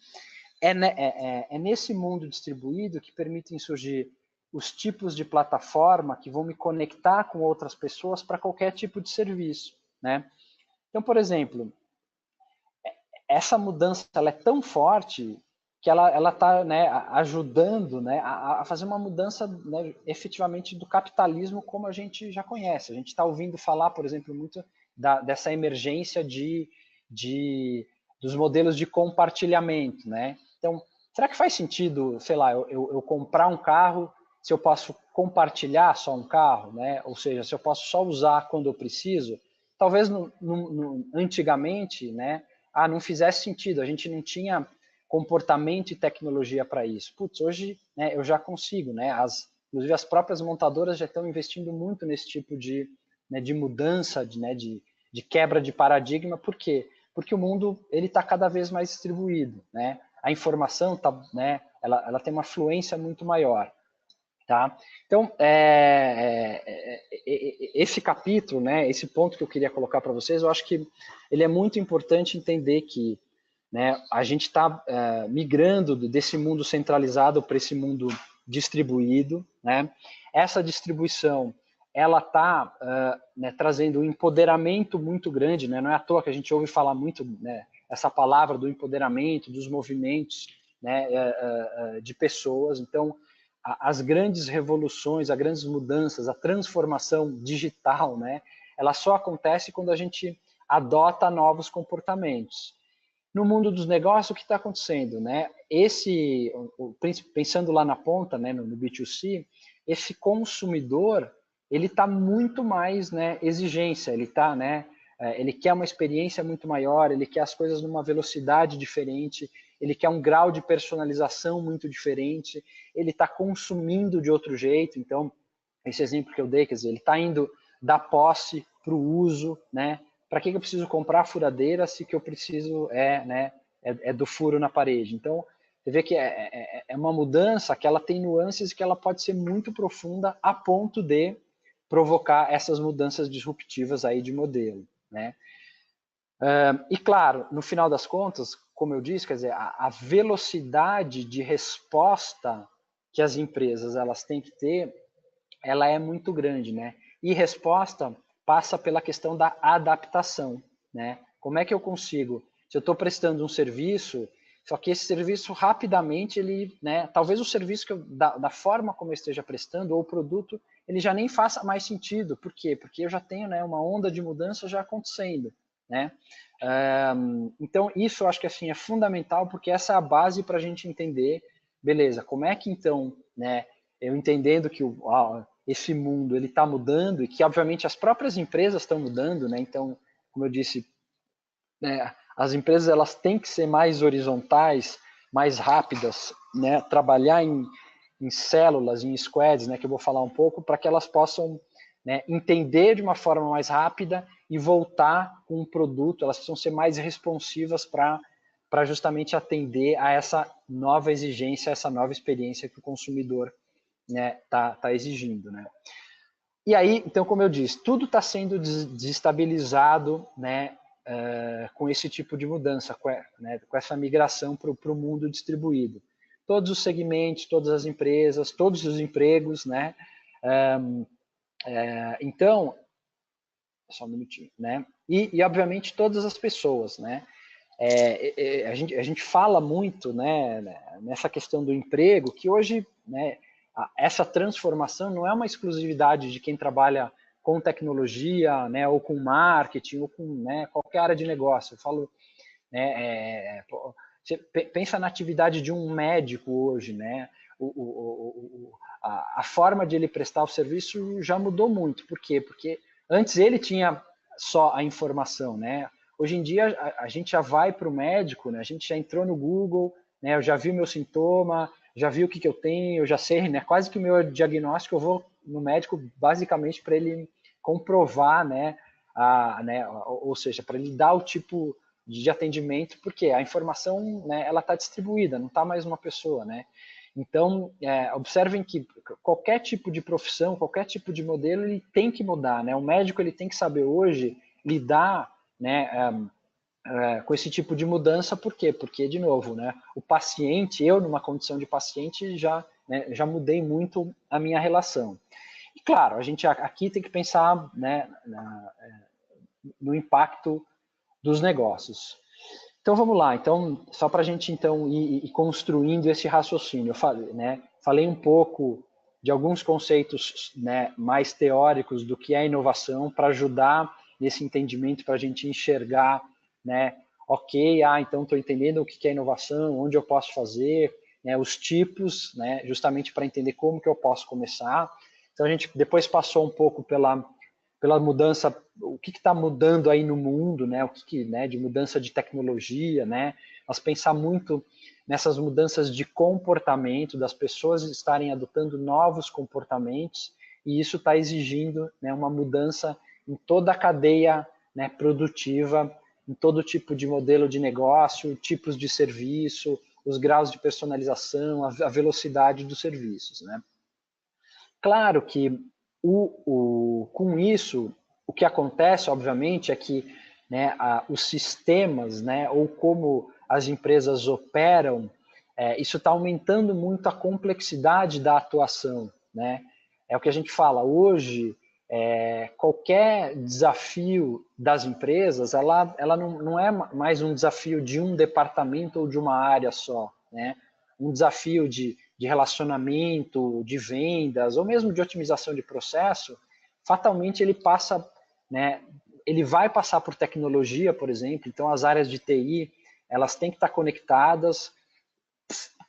É nesse mundo distribuído que permitem surgir os tipos de plataforma que vão me conectar com outras pessoas para qualquer tipo de serviço, né? Então, por exemplo, essa mudança ela é tão forte que ela está, né, ajudando, né, a fazer uma mudança, né, efetivamente do capitalismo como a gente já conhece. A gente está ouvindo falar, por exemplo, muito dessa emergência dos modelos de compartilhamento, né? Então, será que faz sentido, sei lá, eu comprar um carro se eu posso compartilhar só um carro, né? Ou seja, se eu posso só usar quando eu preciso? Talvez antigamente, né, não fizesse sentido, a gente não tinha comportamento e tecnologia para isso. Putz, hoje, né, eu já consigo, né? Inclusive as próprias montadoras já estão investindo muito nesse tipo de mudança, de quebra de paradigma. Por quê? Porque o mundo ele está cada vez mais distribuído, né? A informação tá, né? Ela tem uma fluência muito maior, tá? Então, esse capítulo, né? Esse ponto que eu queria colocar para vocês, eu acho que ele é muito importante entender que, né, a gente está migrando desse mundo centralizado para esse mundo distribuído, né? Essa distribuição ela está né, trazendo um empoderamento muito grande, né? Não é à toa que a gente ouve falar muito, né, essa palavra do empoderamento, dos movimentos, né, de pessoas. Então, as grandes revoluções, as grandes mudanças, a transformação digital, né, ela só acontece quando a gente adota novos comportamentos. No mundo dos negócios, o que está acontecendo, né? Pensando lá na ponta, né, no B2C, esse consumidor ele está muito mais, né, exigência, ele tá, né, ele quer uma experiência muito maior, ele quer as coisas numa velocidade diferente, ele quer um grau de personalização muito diferente, ele está consumindo de outro jeito. Então, esse exemplo que eu dei, quer dizer, ele está indo da posse para o uso, né? Para que eu preciso comprar furadeira se que eu preciso do furo na parede? Então, você vê que é uma mudança que ela tem nuances que ela pode ser muito profunda a ponto de provocar essas mudanças disruptivas aí de modelo, né? E claro, no final das contas, como eu disse, quer dizer, a velocidade de resposta que as empresas elas têm que ter, ela é muito grande, né? E resposta passa pela questão da adaptação, né? Como é que eu consigo? Se eu estou prestando um serviço, só que esse serviço rapidamente ele, né? Talvez o serviço que da forma como eu esteja prestando ou o produto, ele já nem faça mais sentido. Por quê? Porque eu já tenho, né, uma onda de mudança já acontecendo, né? Então isso eu acho que assim é fundamental porque essa é a base para a gente entender, beleza? Como é que então, né? Eu entendendo que esse mundo ele está mudando e que obviamente as próprias empresas estão mudando, né? Então, como eu disse, né, as empresas elas têm que ser mais horizontais, mais rápidas, né? Trabalhar em células, em squads, né? Que eu vou falar um pouco, para que elas possam, né, entender de uma forma mais rápida e voltar com um produto. Elas precisam ser mais responsivas para justamente atender a essa nova exigência, essa nova experiência que o consumidor, né, tá exigindo, né? E aí, então, como eu disse, tudo está sendo desestabilizado, né, com esse tipo de mudança, com essa migração para o mundo distribuído. Todos os segmentos, todas as empresas, todos os empregos, né? Então, só um minutinho, né? E obviamente todas as pessoas, né? A gente fala muito, né, nessa questão do emprego, que hoje, né, essa transformação não é uma exclusividade de quem trabalha com tecnologia, né, ou com marketing, ou com, né, qualquer área de negócio. Eu falo, né, você pensa na atividade de um médico hoje, né? A forma de ele prestar o serviço já mudou muito. Por quê? Porque antes ele tinha só a informação, né? Hoje em dia a gente já vai para o médico, né? A gente já entrou no Google, né? Eu já vi o meu sintoma, já vi o que eu tenho, eu já sei, né? Quase que o meu diagnóstico eu vou no médico basicamente para ele comprovar, né? Ou seja, para ele dar o tipo de atendimento, porque a informação, né, ela está distribuída, não está mais uma pessoa, né? Então, observem que qualquer tipo de profissão, qualquer tipo de modelo, ele tem que mudar, né? O médico ele tem que saber hoje lidar, né, com esse tipo de mudança, por quê? Porque, de novo, né, o paciente, eu numa condição de paciente já, né, já mudei muito a minha relação. E claro, a gente aqui tem que pensar, né, no impacto dos negócios. Então vamos lá, então só para a gente então ir construindo esse raciocínio, falei um pouco de alguns conceitos, né, mais teóricos do que é inovação para ajudar nesse entendimento, para a gente enxergar, né, ok, então estou entendendo o que é inovação, onde eu posso fazer, né, os tipos, né, justamente para entender como que eu posso começar. Então a gente depois passou um pouco pela mudança, o que está mudando aí no mundo, né? Né, de mudança de tecnologia, né? Nós pensar muito nessas mudanças de comportamento, das pessoas estarem adotando novos comportamentos, e isso está exigindo, né, uma mudança em toda a cadeia, né, produtiva, em todo tipo de modelo de negócio, tipos de serviço, os graus de personalização, a velocidade dos serviços, né? Claro que com isso, o que acontece, obviamente, é que, né, os sistemas, né, ou como as empresas operam, isso está aumentando muito a complexidade da atuação, né? É o que a gente fala hoje, qualquer desafio das empresas, ela não é mais um desafio de um departamento ou de uma área só, né? Um desafio de relacionamento, de vendas, ou mesmo de otimização de processo, fatalmente ele passa, né, ele vai passar por tecnologia, por exemplo. Então as áreas de TI, elas têm que estar conectadas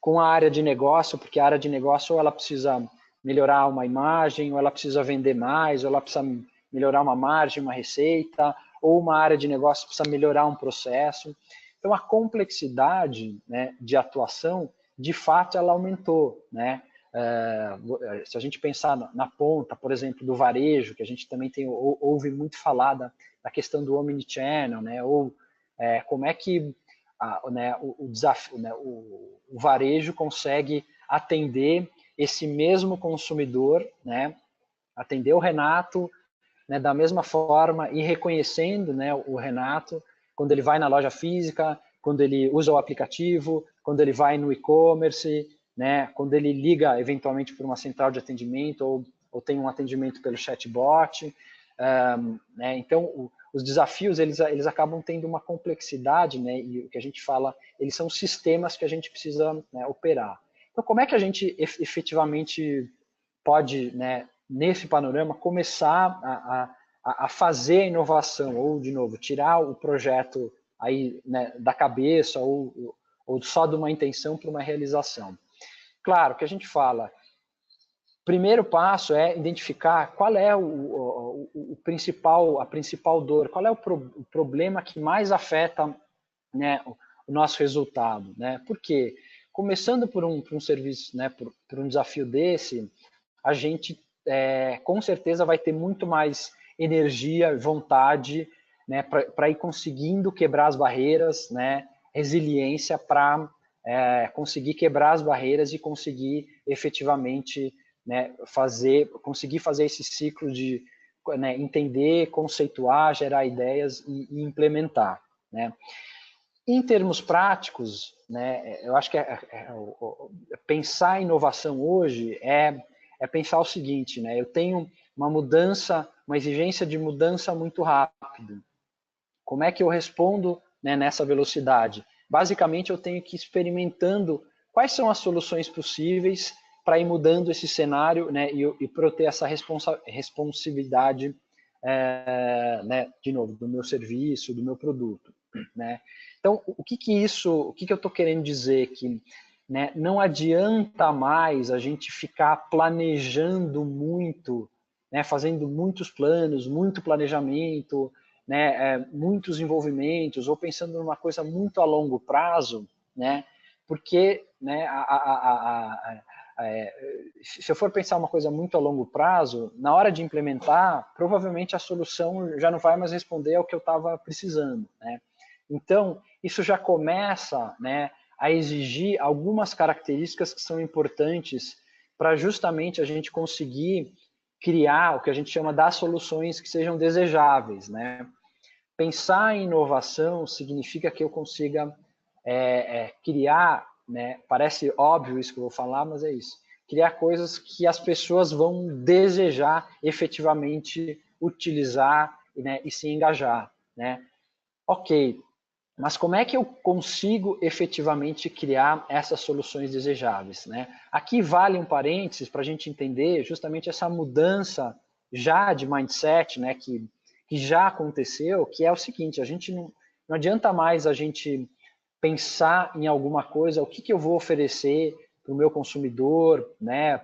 com a área de negócio, porque a área de negócio ou ela precisa melhorar uma imagem, ou ela precisa vender mais, ou ela precisa melhorar uma margem, uma receita, ou uma área de negócio precisa melhorar um processo. Então a complexidade, né, de atuação, de fato, ela aumentou, né? Se a gente pensar na ponta, por exemplo, do varejo, que a gente também ouve muito falar da questão do omnichannel, né? Ou como é que né, o desafio, né, o varejo consegue atender esse mesmo consumidor, né, atender o Renato, né, da mesma forma e reconhecendo, né, o Renato quando ele vai na loja física, quando ele usa o aplicativo, quando ele vai no e-commerce, né, quando ele liga eventualmente para uma central de atendimento ou tem um atendimento pelo chatbot. Né, então, os desafios eles acabam tendo uma complexidade, né, e o que a gente fala, eles são sistemas que a gente precisa, né, operar. Então, como é que a gente efetivamente pode, né, nesse panorama, começar a fazer a inovação, ou, de novo, tirar o projeto aí, né, da cabeça ou só de uma intenção para uma realização? Claro, que a gente fala, primeiro passo é identificar qual é a principal dor, qual é o problema que mais afeta, né, o nosso resultado, né? Por quê? Começando por um serviço, né, por um desafio desse, a gente com certeza vai ter muito mais energia, vontade, né, para ir conseguindo quebrar as barreiras, né, resiliência para conseguir quebrar as barreiras e conseguir efetivamente, né, conseguir fazer esse ciclo de, né, entender, conceituar, gerar ideias e implementar, né. Em termos práticos, né, eu acho que pensar em inovação hoje é pensar o seguinte, né, eu tenho uma mudança, uma exigência de mudança muito rápido. Como é que eu respondo, né, nessa velocidade? Basicamente, eu tenho que ir experimentando quais são as soluções possíveis para ir mudando esse cenário, né, e para eu ter essa responsividade, né, de novo, do meu serviço, do meu produto, né? Então, o que eu estou querendo dizer? Que, né, não adianta mais a gente ficar planejando muito, né, fazendo muitos planos, muito planejamento, né, muitos envolvimentos, ou pensando numa coisa muito a longo prazo, né, porque, né, se eu for pensar uma coisa muito a longo prazo, na hora de implementar, provavelmente a solução já não vai mais responder ao que eu estava precisando, né? Então, isso já começa, né, a exigir algumas características que são importantes para justamente a gente conseguir criar o que a gente chama das soluções que sejam desejáveis, né? Pensar em inovação significa que eu consiga criar, né, parece óbvio isso que eu vou falar, mas é isso, criar coisas que as pessoas vão desejar efetivamente utilizar, né, e se engajar, né? Ok, mas como é que eu consigo efetivamente criar essas soluções desejáveis, né? Aqui vale um parênteses para a gente entender justamente essa mudança já de mindset, né, que já aconteceu, que é o seguinte, a gente não adianta mais a gente pensar em alguma coisa, o que eu vou oferecer para o meu consumidor, né,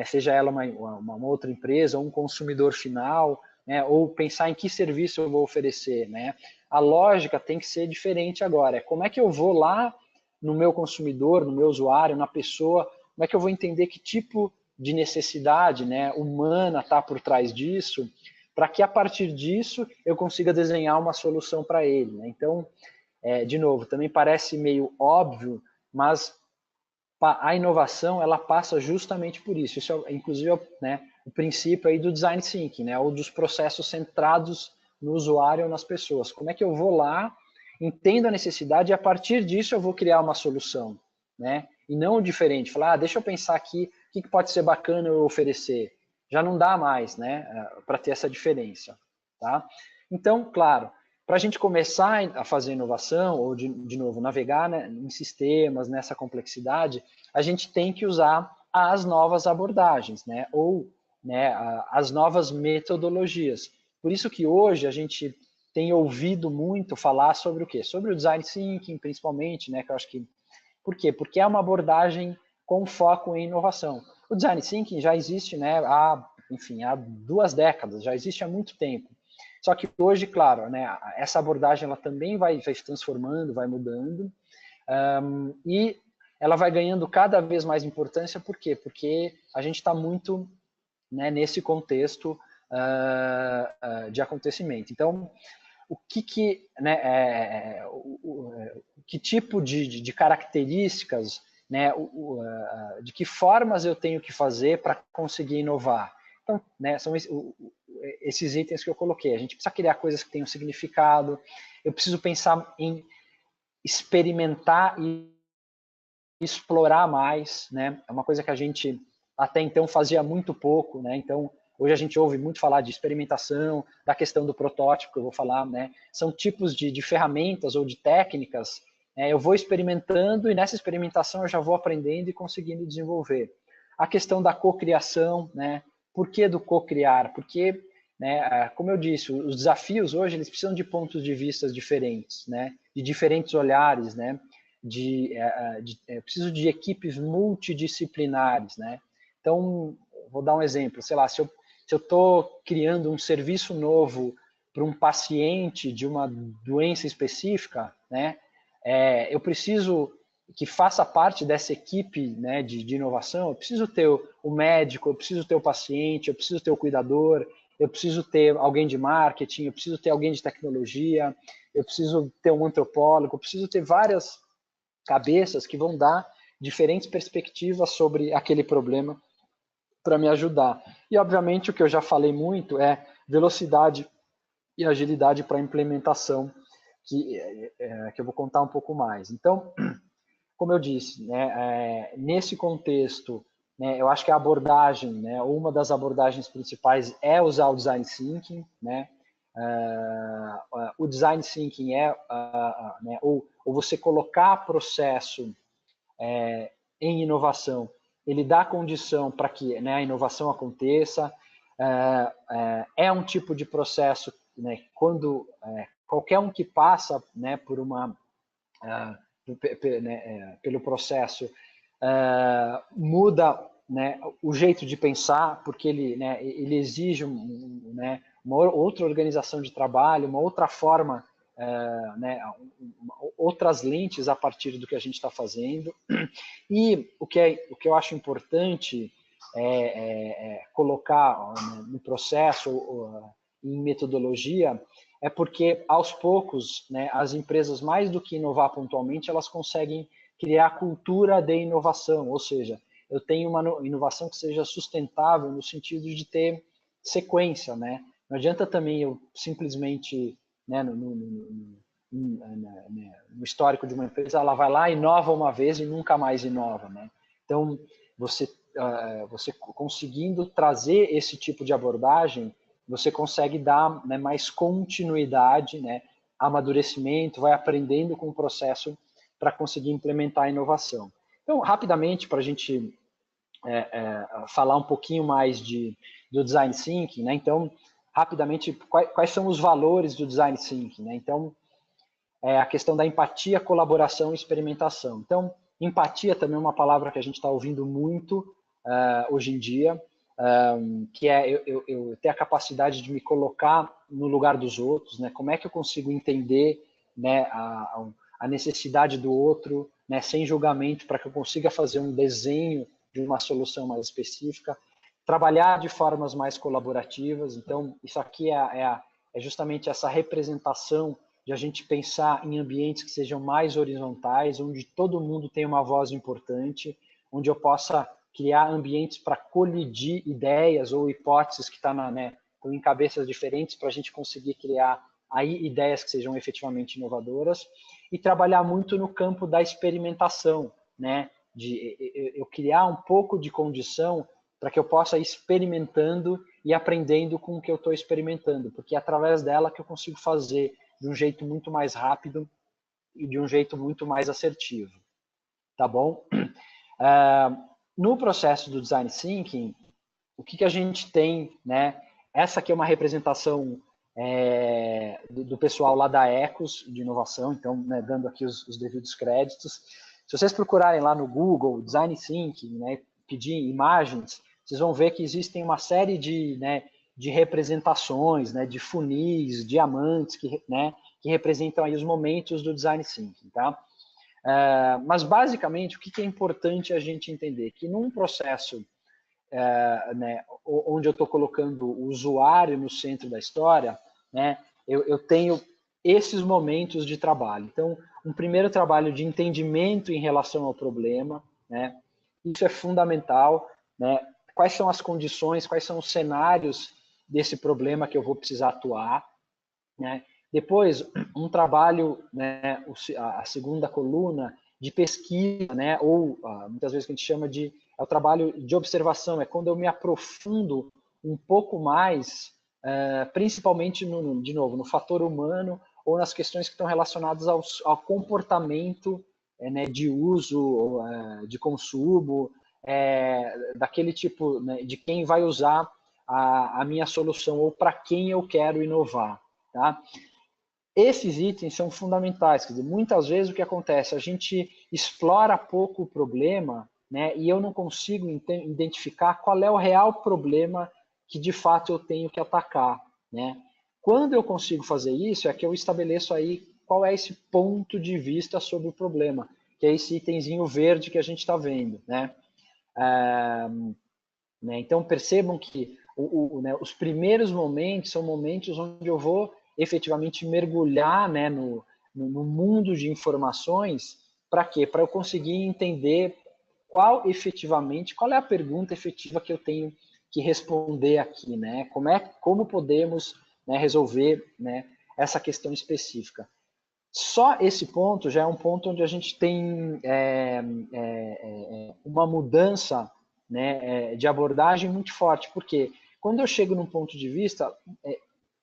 seja ela uma outra empresa, ou um consumidor final, né, ou pensar em que serviço eu vou oferecer, né? A lógica tem que ser diferente agora. Como é que eu vou lá no meu consumidor, no meu usuário, na pessoa, como é que eu vou entender que tipo de necessidade, né, humana está por trás disso, para que a partir disso eu consiga desenhar uma solução para ele, né? Então, de novo, também parece meio óbvio, mas a inovação ela passa justamente por isso. Isso é, inclusive, né, o princípio aí do design thinking, né, ou dos processos centrados no usuário ou nas pessoas. Como é que eu vou lá, entendo a necessidade e a partir disso eu vou criar uma solução, né? E não diferente, falar, deixa eu pensar aqui o que pode ser bacana eu oferecer. Já não dá mais, né, para ter essa diferença, tá? Então, claro, para a gente começar a fazer inovação, ou de novo, navegar, né, em sistemas, nessa complexidade, a gente tem que usar as novas abordagens, né, ou, né, as novas metodologias. Por isso que hoje a gente tem ouvido muito falar sobre o quê? Sobre o design thinking, principalmente, né, que eu acho que... Por quê? Porque é uma abordagem com foco em inovação. O design thinking já existe, né, há 2 décadas, já existe há muito tempo. Só que hoje, claro, né, essa abordagem ela também vai se transformando, vai mudando, e ela vai ganhando cada vez mais importância. Por quê? Porque a gente está muito, né, nesse contexto de acontecimento. Então, o que que tipo de características, né, de que formas eu tenho que fazer para conseguir inovar. Então, né, são esses itens que eu coloquei. A gente precisa criar coisas que tenham significado, eu preciso pensar em experimentar e explorar mais, né? É uma coisa que a gente até então fazia muito pouco, né? Então, hoje a gente ouve muito falar de experimentação, da questão do protótipo, que eu vou falar, né? São tipos de ferramentas ou de técnicas, né? Eu vou experimentando e nessa experimentação eu já vou aprendendo e conseguindo desenvolver. A questão da cocriação, né? Por que do cocriar? Porque, né, como eu disse, os desafios hoje eles precisam de pontos de vista diferentes, né? De diferentes olhares, né? Preciso de equipes multidisciplinares, né? Então, vou dar um exemplo, sei lá, se eu estou criando um serviço novo para um paciente de uma doença específica, né? Eu preciso que faça parte dessa equipe, né, de inovação, eu preciso ter o médico, eu preciso ter o paciente, eu preciso ter o cuidador, eu preciso ter alguém de marketing, eu preciso ter alguém de tecnologia, eu preciso ter um antropólogo, eu preciso ter várias cabeças que vão dar diferentes perspectivas sobre aquele problema para me ajudar. E, obviamente, o que eu já falei muito é velocidade e agilidade para a implementação, que eu vou contar um pouco mais. Então, como eu disse, né, nesse contexto, né, eu acho que a abordagem, né, uma das abordagens principais é usar o Design Thinking, né, o Design Thinking né, ou você colocar processo em inovação, ele dá condição para que, né, a inovação aconteça, é um tipo de processo, né, quando qualquer um que passa, né, por uma pelo processo muda, né, o jeito de pensar, porque ele exige né, uma outra organização de trabalho, uma outra forma, né, outras lentes a partir do que a gente está fazendo. E o que eu acho importante colocar, né, no processo, em metodologia, é porque, aos poucos, né, as empresas, mais do que inovar pontualmente, elas conseguem criar cultura de inovação, ou seja, eu tenho uma inovação que seja sustentável no sentido de ter sequência, né? Não adianta também eu simplesmente, né, no histórico de uma empresa, ela vai lá, inova uma vez e nunca mais inova, né? Então, você conseguindo trazer esse tipo de abordagem, você consegue dar, né, mais continuidade, né, amadurecimento, vai aprendendo com o processo para conseguir implementar a inovação. Então, rapidamente, para a gente falar um pouquinho mais do Design Thinking, né, então, rapidamente, quais são os valores do Design Thinking, né? Então, a questão da empatia, colaboração e experimentação. Então, empatia também é uma palavra que a gente está ouvindo muito hoje em dia, que é eu ter a capacidade de me colocar no lugar dos outros, né? Como é que eu consigo entender, né, a necessidade do outro, né, sem julgamento, para que eu consiga fazer um desenho de uma solução mais específica, trabalhar de formas mais colaborativas. Então, isso aqui é justamente essa representação de a gente pensar em ambientes que sejam mais horizontais, onde todo mundo tem uma voz importante, onde eu possa criar ambientes para colidir ideias ou hipóteses que estão em cabeças diferentes, para a gente conseguir criar aí ideias que sejam efetivamente inovadoras, e trabalhar muito no campo da experimentação, né? De eu criar um pouco de condição para que eu possa ir experimentando e aprendendo com o que eu estou experimentando, porque é através dela que eu consigo fazer de um jeito muito mais rápido e de um jeito muito mais assertivo, tá bom? No processo do Design Thinking, o que a gente tem, né? Essa aqui é uma representação do pessoal lá da Ecos, de inovação, então, né, dando aqui os devidos créditos. Se vocês procurarem lá no Google, Design Thinking, né, pedir imagens, vocês vão ver que existem uma série de representações, né, de funis, diamantes, que representam aí os momentos do Design Thinking, tá? Mas, basicamente, o que é importante a gente entender? Que num processo né, onde eu estou colocando o usuário no centro da história, né, eu tenho esses momentos de trabalho. Então, um primeiro trabalho de entendimento em relação ao problema, né? Isso é fundamental, né? Quais são as condições, quais são os cenários desse problema que eu vou precisar atuar, né? Depois, um trabalho, né, a segunda coluna, de pesquisa, né, ou muitas vezes que a gente chama de o trabalho de observação, é quando eu me aprofundo um pouco mais, principalmente, de novo, no fator humano ou nas questões que estão relacionadas ao comportamento, né, de uso, de consumo, daquele tipo, né, de quem vai usar a minha solução ou para quem eu quero inovar. Tá? Esses itens são fundamentais, quer dizer, muitas vezes o que acontece, a gente explora pouco o problema, né, e eu não consigo identificar qual é o real problema que de fato eu tenho que atacar, né? Quando eu consigo fazer isso, é que eu estabeleço aí qual é esse ponto de vista sobre o problema, que é esse itemzinho verde que a gente está vendo, né? Então percebam que né, os primeiros momentos são momentos onde eu vou efetivamente mergulhar, né, no mundo de informações. Para quê? Para eu conseguir entender qual é a pergunta efetiva que eu tenho que responder aqui, né? Como podemos, né, resolver, né, essa questão específica. Só esse ponto já é um ponto onde a gente tem uma mudança, né, de abordagem muito forte, porque quando eu chego num ponto de vista,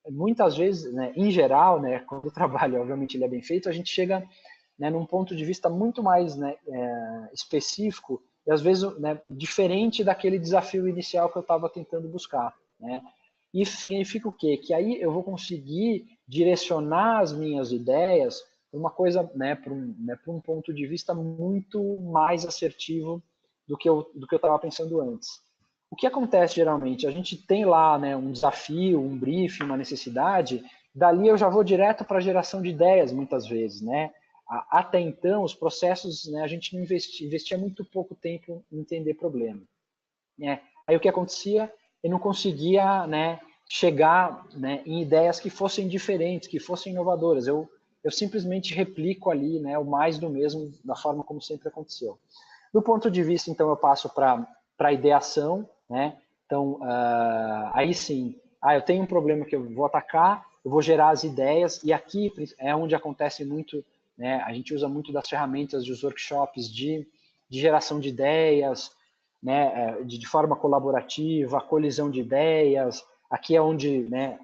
muitas vezes, né, em geral, né, quando o trabalho, obviamente, ele é bem feito, a gente chega, né, num ponto de vista muito mais, né, específico e, às vezes, né, diferente daquele desafio inicial que eu estava tentando buscar. Né? Isso significa o quê? Que aí eu vou conseguir direcionar as minhas ideias para uma coisa, né, para um ponto de vista muito mais assertivo do que eu estava pensando antes. O que acontece geralmente? A gente tem lá, né, um desafio, um briefing, uma necessidade, dali eu já vou direto para a geração de ideias, muitas vezes. Né? Até então, os processos, né, a gente não investia muito pouco tempo em entender problema. Né? Aí o que acontecia? Eu não conseguia, né, chegar, né, em ideias que fossem diferentes, que fossem inovadoras. Eu simplesmente replico ali, né, o mais do mesmo, da forma como sempre aconteceu. Do ponto de vista, então, eu passo para a ideação, né? Então, aí sim, eu tenho um problema que eu vou atacar, eu vou gerar as ideias, e aqui é onde acontece muito, né? A gente usa muito das ferramentas dos workshops de geração de ideias, né? De forma colaborativa, colisão de ideias, aqui é onde, né,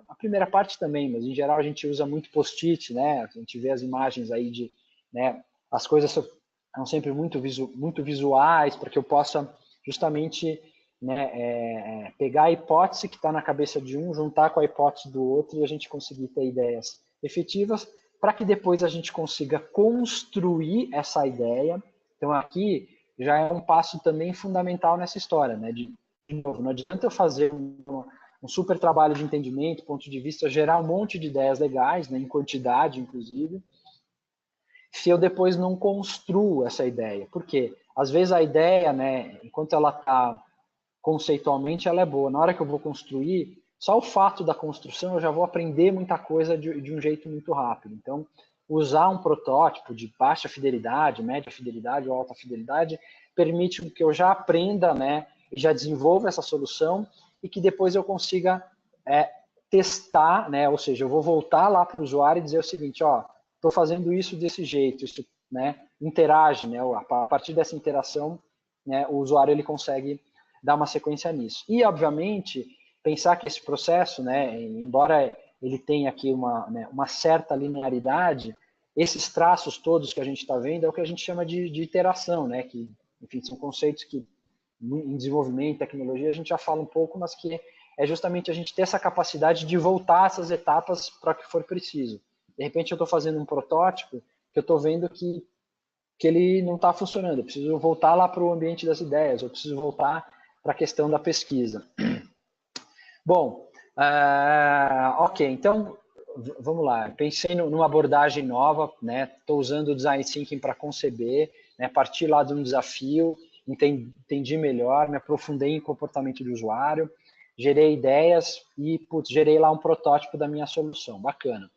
a primeira parte também, mas em geral a gente usa muito post-it, né? A gente vê as imagens aí de, né, as coisas são sempre muito visuais, para que eu possa justamente, né, pegar a hipótese que está na cabeça de um, juntar com a hipótese do outro e a gente conseguir ter ideias efetivas, para que depois a gente consiga construir essa ideia. Então aqui já é um passo também fundamental nessa história, né? De novo, não adianta eu fazer um super trabalho de entendimento, ponto de vista, gerar um monte de ideias legais, né, em quantidade, inclusive, se eu depois não construo essa ideia. Por quê? Às vezes a ideia, né, enquanto ela está conceitualmente, ela é boa. Na hora que eu vou construir, só o fato da construção eu já vou aprender muita coisa de um jeito muito rápido. Então, usar um protótipo de baixa fidelidade, média fidelidade ou alta fidelidade permite que eu já aprenda, né, e já desenvolva essa solução e que depois eu consiga testar, né, ou seja, eu vou voltar lá para o usuário e dizer o seguinte, ó, estou fazendo isso desse jeito, isso, né, interage, né, a partir dessa interação, né, o usuário ele consegue dar uma sequência nisso. E, obviamente, pensar que esse processo, né, embora ele tenha aqui uma certa linearidade, esses traços todos que a gente está vendo é o que a gente chama de iteração, né, que, enfim, são conceitos que em desenvolvimento, tecnologia, a gente já fala um pouco, mas que é justamente a gente ter essa capacidade de voltar essas etapas para o que for preciso. De repente eu estou fazendo um protótipo que eu estou vendo que ele não está funcionando, eu preciso voltar lá para o ambiente das ideias, eu preciso voltar para a questão da pesquisa. Bom, ok, então vamos lá. Pensei numa abordagem nova, né? Estou usando o Design Thinking para conceber, né? Partir lá de um desafio, entendi melhor, me aprofundei em comportamento de usuário, gerei ideias e gerei lá um protótipo da minha solução. Bacana.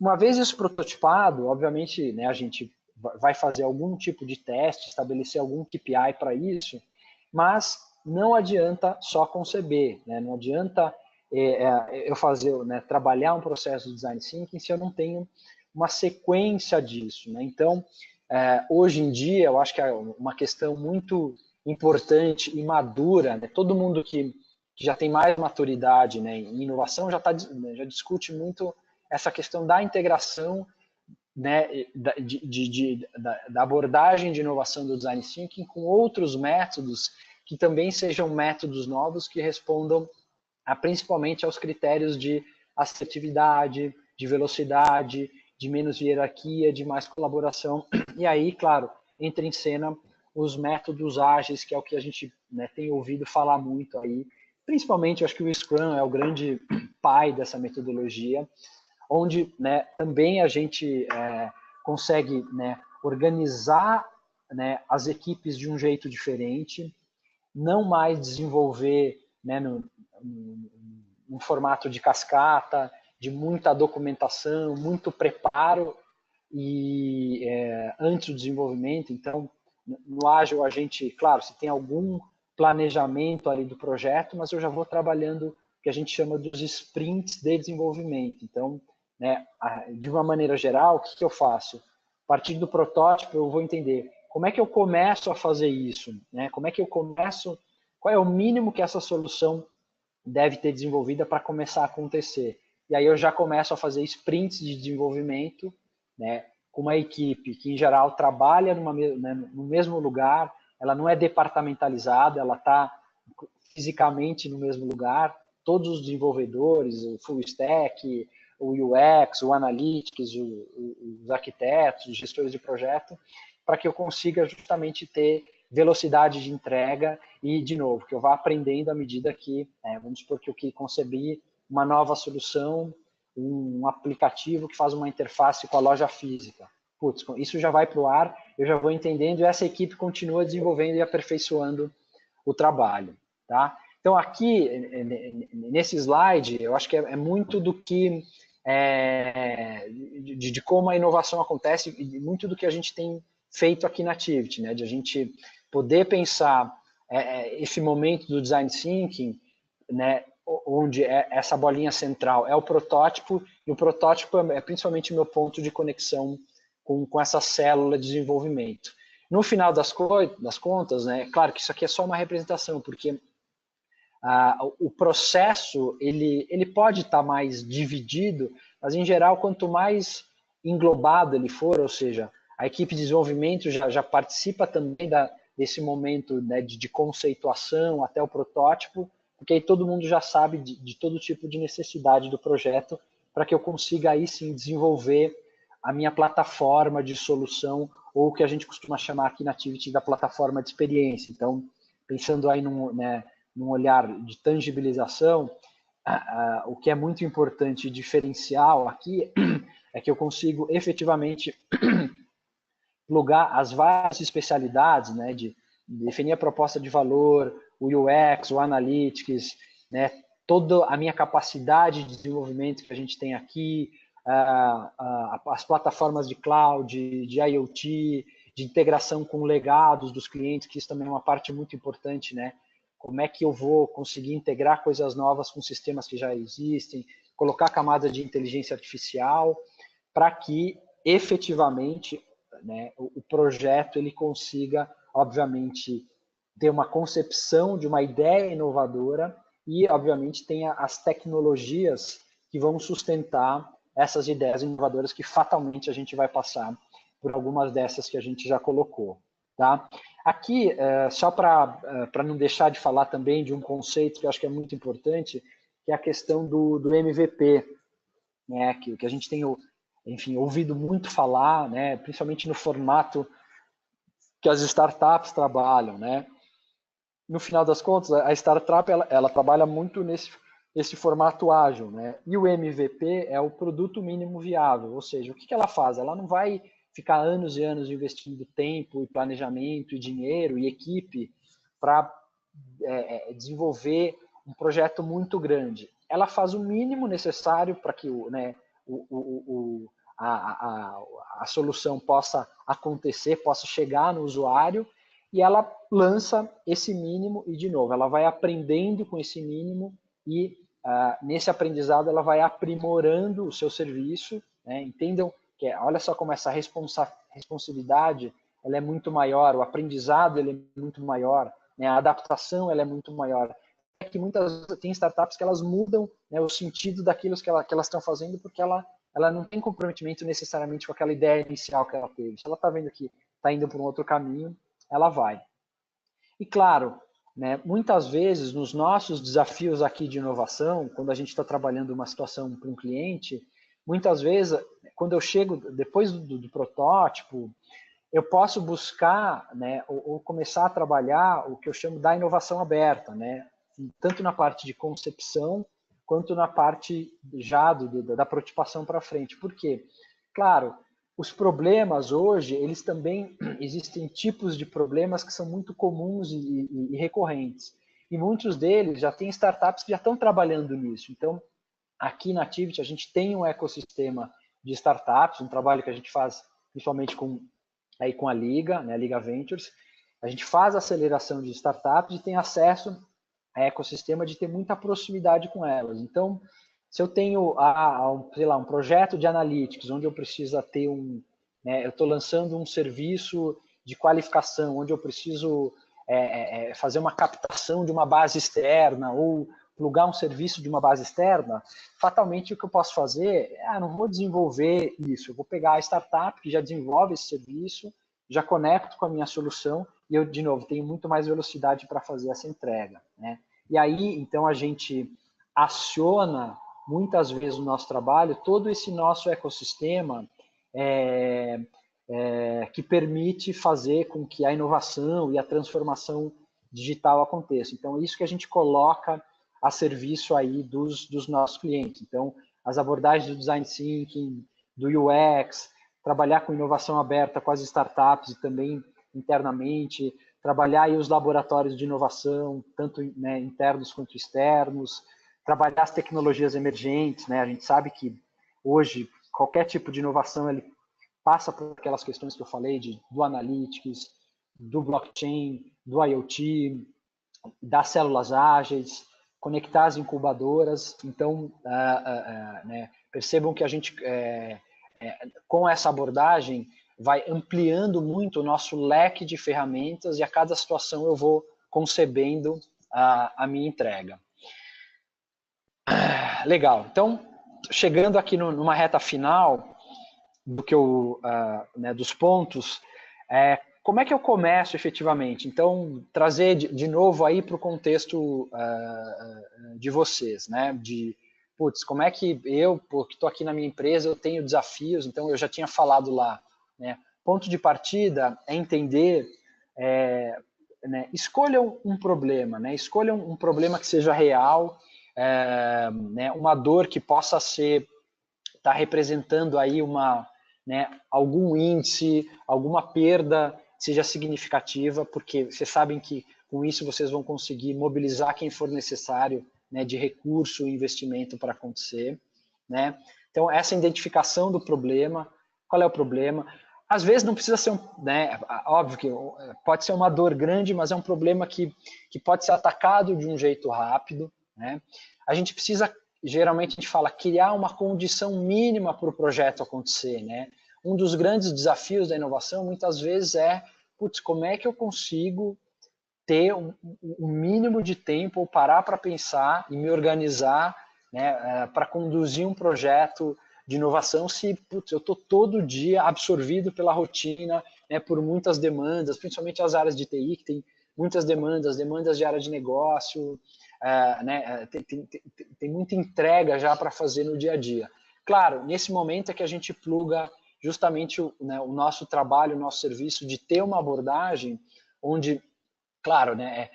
Uma vez isso prototipado, obviamente, né, a gente vai fazer algum tipo de teste, estabelecer algum KPI para isso, mas não adianta só conceber, né? Não adianta eu fazer, né, trabalhar um processo de design thinking se eu não tenho uma sequência disso, né? Então, hoje em dia, eu acho que é uma questão muito importante e madura, né? Todo mundo que já tem mais maturidade, né, em inovação já discute muito essa questão da integração, né, da abordagem de inovação do design thinking com outros métodos que também sejam métodos novos que respondam principalmente aos critérios de assertividade, de velocidade, de menos hierarquia, de mais colaboração. E aí, claro, entra em cena os métodos ágeis, que é o que a gente, né, tem ouvido falar muito aí. Principalmente, eu acho que o Scrum é o grande pai dessa metodologia, onde, né, também a gente consegue, né, organizar, né, as equipes de um jeito diferente, não mais desenvolver, né, num formato de cascata, de muita documentação, muito preparo e antes do desenvolvimento. Então, no Ágil a gente, claro, se tem algum planejamento ali do projeto, mas eu já vou trabalhando o que a gente chama dos sprints de desenvolvimento. Então, né, de uma maneira geral, o que eu faço? A partir do protótipo, eu vou entender como é que eu começo a fazer isso, né? Como é que eu começo, qual é o mínimo que essa solução deve ter desenvolvida para começar a acontecer. E aí eu já começo a fazer sprints de desenvolvimento, né, com uma equipe que, em geral, trabalha né, no mesmo lugar, ela não é departamentalizada, ela está fisicamente no mesmo lugar, todos os desenvolvedores, o full stack, o UX, o analytics, os arquitetos, os gestores de projeto, para que eu consiga justamente ter velocidade de entrega e, de novo, que eu vá aprendendo à medida que, vamos supor que eu concebi uma nova solução, um aplicativo que faz uma interface com a loja física. Putz, isso já vai para o ar, eu já vou entendendo e essa equipe continua desenvolvendo e aperfeiçoando o trabalho. Tá? Então, aqui, nesse slide, eu acho que é muito do que, de como a inovação acontece e muito do que a gente tem feito aqui na Tivity, né? De a gente poder pensar esse momento do design thinking, né, onde essa bolinha central é o protótipo, e o protótipo é principalmente o meu ponto de conexão com essa célula de desenvolvimento. No final das contas, né, claro que isso aqui é só uma representação, porque o processo ele pode estar mais dividido, mas, em geral, quanto mais englobado ele for, ou seja, a equipe de desenvolvimento já participa também desse momento, né, de conceituação até o protótipo, porque aí todo mundo já sabe de todo tipo de necessidade do projeto, para que eu consiga aí sim desenvolver a minha plataforma de solução, ou o que a gente costuma chamar aqui na Tivity da plataforma de experiência. Então, pensando aí num olhar de tangibilização, o que é muito importante e diferencial aqui é que eu consigo efetivamente plugar as várias especialidades, né, de definir a proposta de valor, o UX, o Analytics, né, toda a minha capacidade de desenvolvimento que a gente tem aqui, as plataformas de cloud, de IoT, de integração com legados dos clientes, que isso também é uma parte muito importante, né? Como é que eu vou conseguir integrar coisas novas com sistemas que já existem, colocar camada de inteligência artificial, para que efetivamente, né, o projeto ele consiga, obviamente, ter uma concepção de uma ideia inovadora e, obviamente, tenha as tecnologias que vão sustentar essas ideias inovadoras que fatalmente a gente vai passar por algumas dessas que a gente já colocou. Tá? Aqui, só para não deixar de falar também de um conceito que eu acho que é muito importante, que é a questão do MVP, né, que a gente tem, enfim, ouvido muito falar, né, principalmente no formato que as startups trabalham, né? No final das contas, a startup ela trabalha muito nesse formato ágil, né? E o MVP é o produto mínimo viável, ou seja, o que ela faz? Ela não vai ficar anos e anos investindo tempo, e planejamento, e dinheiro, e equipe para desenvolver um projeto muito grande. Ela faz o mínimo necessário para que o a solução possa acontecer, possa chegar no usuário, e ela lança esse mínimo e, de novo, ela vai aprendendo com esse mínimo e, nesse aprendizado, ela vai aprimorando o seu serviço, né? Entendam que, olha só como essa responsabilidade ela é muito maior, o aprendizado ele é muito maior, né? A adaptação ela é muito maior. É que tem startups que elas mudam, né, o sentido daquilo que elas estão fazendo, porque ela não tem comprometimento necessariamente com aquela ideia inicial que ela teve. Se ela está vendo que está indo para um outro caminho, ela vai. E claro, né, muitas vezes nos nossos desafios aqui de inovação, quando a gente está trabalhando uma situação para um cliente, muitas vezes, quando eu chego depois do protótipo, eu posso buscar, né, ou começar a trabalhar o que eu chamo da inovação aberta, né, tanto na parte de concepção, quanto na parte já da prototipação para frente. Por quê? Claro, os problemas hoje, eles também, existem tipos de problemas que são muito comuns e recorrentes. E muitos deles já tem startups que já estão trabalhando nisso. Então, aqui na Tivit, a gente tem um ecossistema de startups, um trabalho que a gente faz principalmente com a Liga, né, a Liga Ventures. A gente faz aceleração de startups e tem acesso a ecossistema de ter muita proximidade com elas. Então, se eu tenho, sei lá, um projeto de analytics, onde eu preciso ter né, eu estou lançando um serviço de qualificação, onde eu preciso fazer uma captação de uma base externa, ou plugar um serviço de uma base externa, fatalmente o que eu posso fazer não vou desenvolver isso, eu vou pegar a startup que já desenvolve esse serviço, já conecto com a minha solução, e eu, de novo, tenho muito mais velocidade para fazer essa entrega, né? E aí, então, a gente aciona, muitas vezes, no nosso trabalho, todo esse nosso ecossistema que permite fazer com que a inovação e a transformação digital aconteça. Então, isso que a gente coloca a serviço aí dos nossos clientes. Então, as abordagens do Design Thinking, do UX, trabalhar com inovação aberta com as startups e também internamente, trabalhar aí os laboratórios de inovação, tanto, né, internos quanto externos, trabalhar as tecnologias emergentes, né? A gente sabe que hoje qualquer tipo de inovação ele passa por aquelas questões que eu falei do analytics, do blockchain, do IoT, das células ágeis, conectar as incubadoras. Então, né, percebam que a gente, com essa abordagem, vai ampliando muito o nosso leque de ferramentas e a cada situação eu vou concebendo a minha entrega. Legal. Então, chegando aqui numa reta final do que né, dos pontos, como é que eu começo efetivamente? Então, trazer de novo aí para o contexto de vocês, né? Putz, como é que eu, porque estou aqui na minha empresa, eu tenho desafios, então eu já tinha falado lá, né? Ponto de partida é entender, né, escolham um problema, né? Escolham um problema que seja real, né, uma dor que possa estar representando aí né, algum índice, alguma perda seja significativa, porque vocês sabem que com isso vocês vão conseguir mobilizar quem for necessário, né, de recurso e investimento para acontecer, né? Então, essa identificação do problema, qual é o problema? Às vezes não precisa ser, né, óbvio que pode ser uma dor grande, mas é um problema que pode ser atacado de um jeito rápido, né? A gente precisa, geralmente a gente fala, criar uma condição mínima para o projeto acontecer, né? Um dos grandes desafios da inovação, muitas vezes, putz, como é que eu consigo ter um mínimo de tempo, ou parar para pensar e me organizar, né, para conduzir um projeto de inovação, se putz, eu estou todo dia absorvido pela rotina, né, por muitas demandas, principalmente as áreas de TI, que tem muitas demandas de área de negócio, né, tem muita entrega já para fazer no dia a dia. Claro, nesse momento é que a gente pluga justamente né, o nosso trabalho, o nosso serviço, de ter uma abordagem onde, claro, né,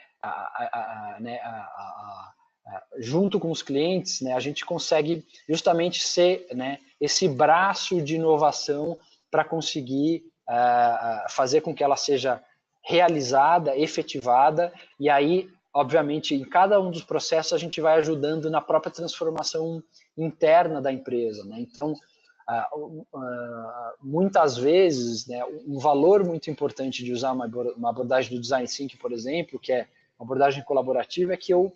junto com os clientes, né, a gente consegue justamente ser, né, esse braço de inovação para conseguir fazer com que ela seja realizada, efetivada, e aí, obviamente, em cada um dos processos a gente vai ajudando na própria transformação interna da empresa, né? Então, muitas vezes, né, um valor muito importante de usar uma abordagem do Design Thinking, por exemplo, que é uma abordagem colaborativa, é que eu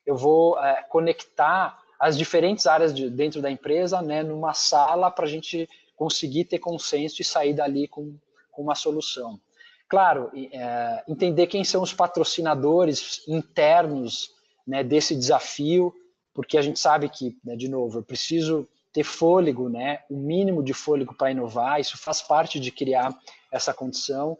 vou conectar as diferentes áreas dentro da empresa, né, numa sala para a gente conseguir ter consenso e sair dali com uma solução. Claro, entender quem são os patrocinadores internos, né, desse desafio, porque a gente sabe que, né, de novo, eu preciso ter fôlego, né, o mínimo de fôlego para inovar, isso faz parte de criar essa condição.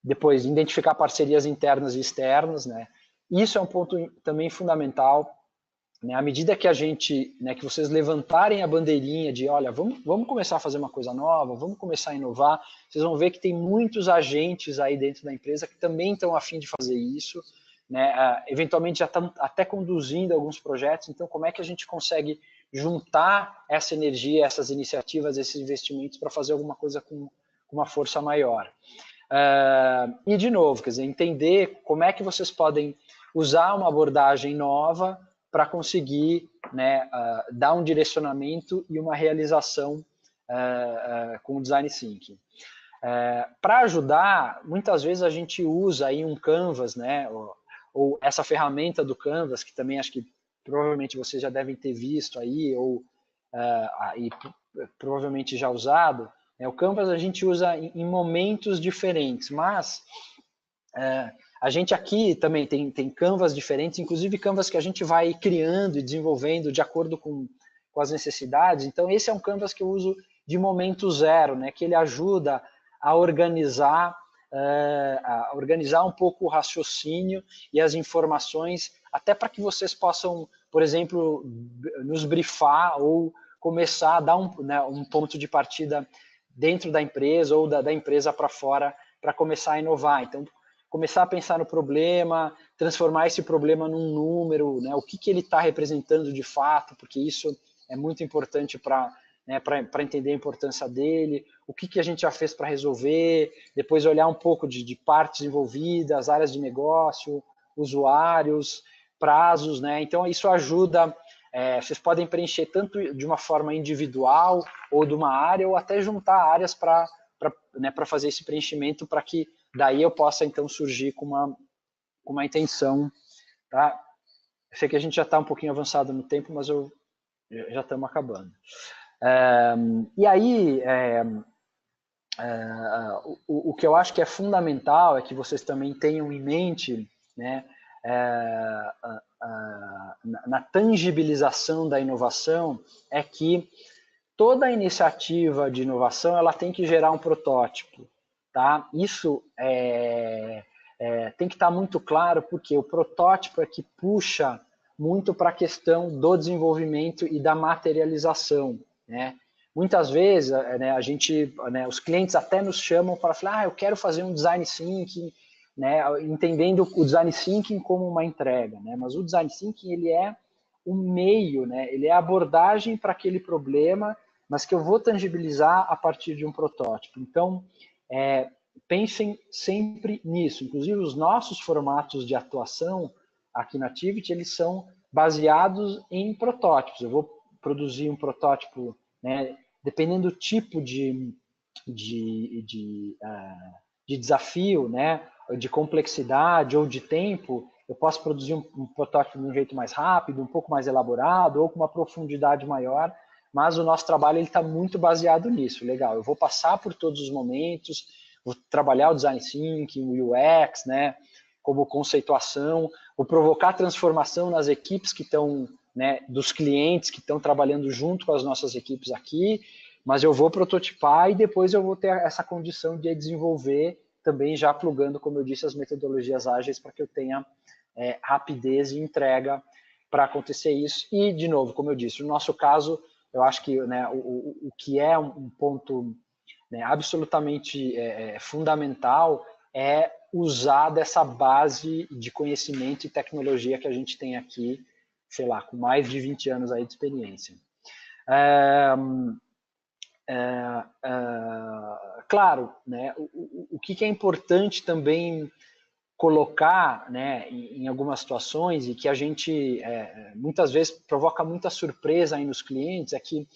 Depois, identificar parcerias internas e externas, né, isso é um ponto também fundamental, né, à medida que a gente, né, que vocês levantarem a bandeirinha de, olha, vamos começar a fazer uma coisa nova, vamos começar a inovar, vocês vão ver que tem muitos agentes aí dentro da empresa que também estão a fim de fazer isso, né, eventualmente já estão até conduzindo alguns projetos, então como é que a gente consegue juntar essa energia, essas iniciativas, esses investimentos para fazer alguma coisa com uma força maior. E, de novo, quer dizer, entender como é que vocês podem usar uma abordagem nova para conseguir, né, dar um direcionamento e uma realização com o Design Thinking. Para ajudar, muitas vezes a gente usa aí um Canvas, né, ou essa ferramenta do Canvas, que também acho que provavelmente vocês já devem ter visto aí, ou provavelmente já usado. O Canvas a gente usa em momentos diferentes, mas a gente aqui também tem Canvas diferentes, inclusive Canvas que a gente vai criando e desenvolvendo de acordo com as necessidades. Então, esse é um Canvas que eu uso de momento zero, né, que ele ajuda a organizar um pouco o raciocínio e as informações, até para que vocês possam, por exemplo, nos brifar ou começar a dar um ponto de partida dentro da empresa ou da empresa para fora para começar a inovar. Então, começar a pensar no problema, transformar esse problema num número, né, o que ele está representando de fato, porque isso é muito importante para entender a importância dele, o que a gente já fez para resolver, depois olhar um pouco de partes envolvidas, áreas de negócio, usuários, prazos, né? Então isso ajuda, vocês podem preencher tanto de uma forma individual ou de uma área, ou até juntar áreas para fazer esse preenchimento, para que daí eu possa então surgir com uma intenção, tá? Eu sei que a gente já está um pouquinho avançado no tempo, mas já estamos acabando. E aí, o que eu acho que é fundamental é que vocês também tenham em mente, né, na tangibilização da inovação, é que toda iniciativa de inovação ela tem que gerar um protótipo. Tá? Isso tem que estar muito claro, porque o protótipo é que puxa muito para a questão do desenvolvimento e da materialização, né? Muitas vezes, né, os clientes até nos chamam para falar, eu quero fazer um design thinking, né, entendendo o design thinking como uma entrega, né? Mas o design thinking ele é um meio, né? Ele é a abordagem para aquele problema, mas que eu vou tangibilizar a partir de um protótipo. Então, pensem sempre nisso. Inclusive, os nossos formatos de atuação aqui na Tivity, eles são baseados em protótipos. Eu vou produzir um protótipo, né, dependendo do tipo de desafio, né, de complexidade ou de tempo, eu posso produzir um protótipo de um jeito mais rápido, um pouco mais elaborado ou com uma profundidade maior, mas o nosso trabalho está muito baseado nisso. Legal, eu vou passar por todos os momentos, vou trabalhar o Design Thinking, o UX, né, como conceituação, vou provocar transformação nas equipes que estão, né, dos clientes que estão trabalhando junto com as nossas equipes aqui, mas eu vou prototipar e depois eu vou ter essa condição de desenvolver também já plugando, como eu disse, as metodologias ágeis para que eu tenha rapidez e entrega para acontecer isso. E, de novo, como eu disse, no nosso caso, eu acho que, né, o que é um ponto, né, absolutamente fundamental é usar dessa base de conhecimento e tecnologia que a gente tem aqui, sei lá, com mais de 20 anos aí de experiência. Claro, né, o que é importante também colocar, né, em algumas situações e que a gente muitas vezes provoca muita surpresa aí nos clientes é que,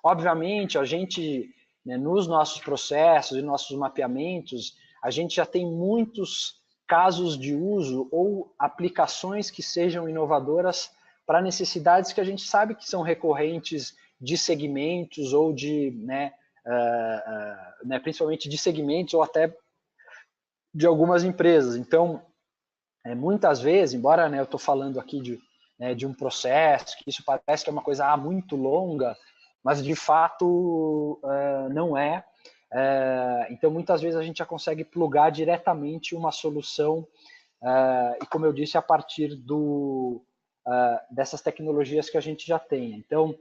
Obviamente, a gente, né, nos nossos processos e nossos mapeamentos, a gente já tem muitos casos de uso ou aplicações que sejam inovadoras para necessidades que a gente sabe que são recorrentes de segmentos ou de, né, principalmente de segmentos ou até de algumas empresas. Então, muitas vezes, embora, né, eu estou falando aqui de um processo, que isso parece que é uma coisa muito longa, mas de fato não é. Então, muitas vezes a gente já consegue plugar diretamente uma solução, e como eu disse, a partir dessas tecnologias que a gente já tem. Então,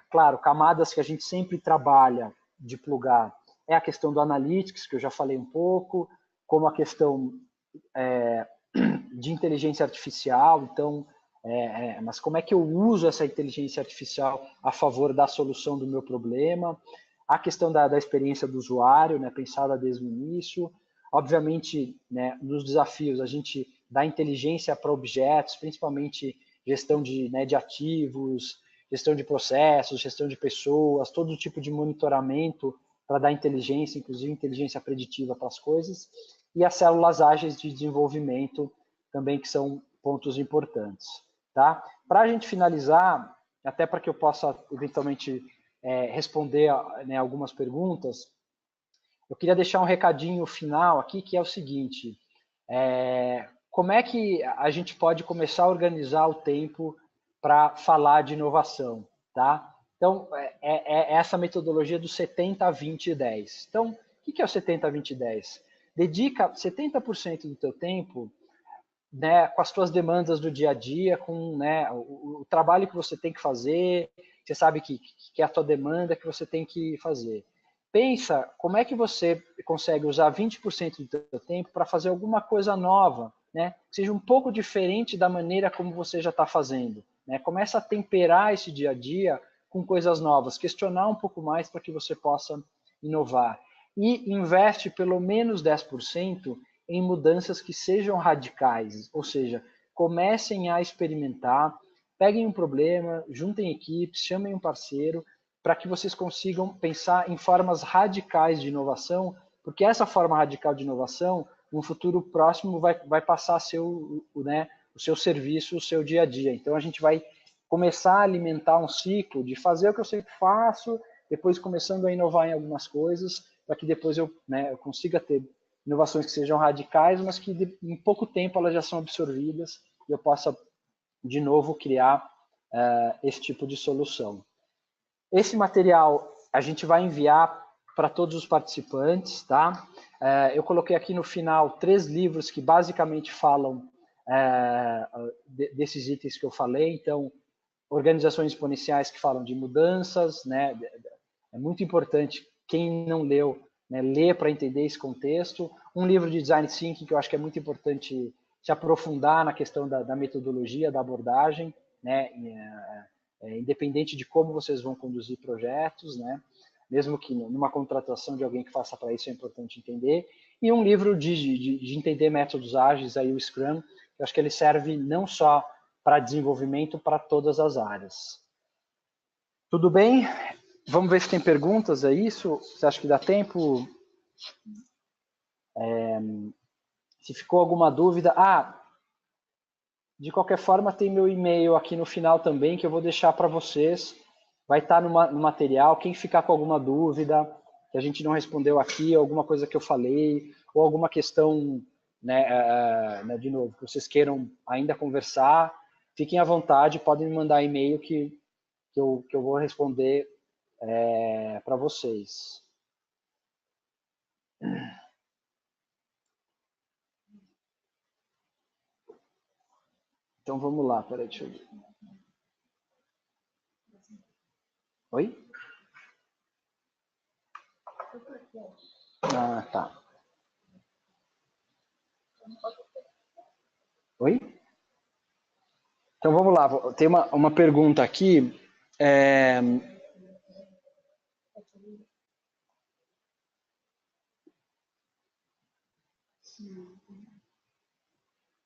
claro, camadas que a gente sempre trabalha de plugar é a questão do Analytics, que eu já falei um pouco, como a questão de inteligência artificial. Então, mas como é que eu uso essa inteligência artificial a favor da solução do meu problema? A questão da experiência do usuário, né, pensada desde o início. Obviamente, né, nos desafios, a gente dá inteligência para objetos, principalmente gestão de ativos, gestão de processos, gestão de pessoas, todo tipo de monitoramento para dar inteligência, inclusive inteligência preditiva para as coisas. E as células ágeis de desenvolvimento também, que são pontos importantes. Tá? Para a gente finalizar, até para que eu possa eventualmente responder, né, algumas perguntas, eu queria deixar um recadinho final aqui, que é o seguinte: como é que a gente pode começar a organizar o tempo para falar de inovação? Tá? Então, essa metodologia do 70, 20 e 10. Então, o que é o 70, 20 e 10? Dedica 70% do teu tempo, né, com as tuas demandas do dia a dia, com, né, o trabalho que você tem que fazer, você sabe que é a tua demanda que você tem que fazer. Pensa como é que você consegue usar 20% do teu tempo para fazer alguma coisa nova, né, que seja um pouco diferente da maneira como você já está fazendo. Né? Começa a temperar esse dia a dia com coisas novas, questionar um pouco mais para que você possa inovar. E investe pelo menos 10% em mudanças que sejam radicais, ou seja, comecem a experimentar, peguem um problema, juntem equipes, chamem um parceiro, para que vocês consigam pensar em formas radicais de inovação, porque essa forma radical de inovação, no futuro próximo, vai passar a ser o seu serviço, o seu dia a dia. Então, a gente vai começar a alimentar um ciclo de fazer o que eu sempre faço, depois começando a inovar em algumas coisas, para que depois eu consiga ter inovações que sejam radicais, mas que em pouco tempo elas já são absorvidas e eu possa, de novo, criar esse tipo de solução. Esse material a gente vai enviar para todos os participantes, tá? Eu coloquei aqui no final 3 livros que basicamente falam desses itens que eu falei. Então, organizações exponenciais que falam de mudanças, né? É muito importante, quem não leu, né, ler para entender esse contexto. Um livro de Design Thinking que eu acho que é muito importante se aprofundar na questão da metodologia, da abordagem, né, independente de como vocês vão conduzir projetos, né, mesmo que numa contratação de alguém que faça para isso é importante entender. E um livro de entender métodos ágeis, aí o Scrum, que eu acho que ele serve não só para desenvolvimento, para todas as áreas. Tudo bem? Vamos ver se tem perguntas, é isso? Você acha que dá tempo? Se ficou alguma dúvida... de qualquer forma, tem meu e-mail aqui no final também, que eu vou deixar para vocês. Vai estar no material. Quem ficar com alguma dúvida, que a gente não respondeu aqui, alguma coisa que eu falei, ou alguma questão, né, de novo, que vocês queiram ainda conversar, fiquem à vontade, podem me mandar e-mail que eu vou responder para vocês. Então vamos lá, peraí, deixa eu ver. Oi? Tá. Oi? Então vamos lá, tem uma pergunta aqui.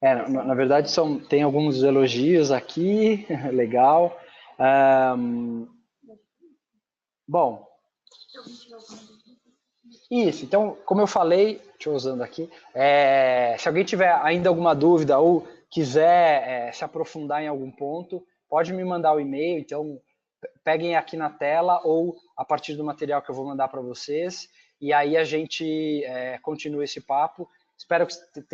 Na verdade, tem alguns elogios aqui, legal. Bom, isso, então, como eu falei, deixa eu usando aqui, se alguém tiver ainda alguma dúvida ou quiser se aprofundar em algum ponto, pode me mandar o e-mail, então peguem aqui na tela ou a partir do material que eu vou mandar para vocês, e aí a gente continua esse papo. Espero que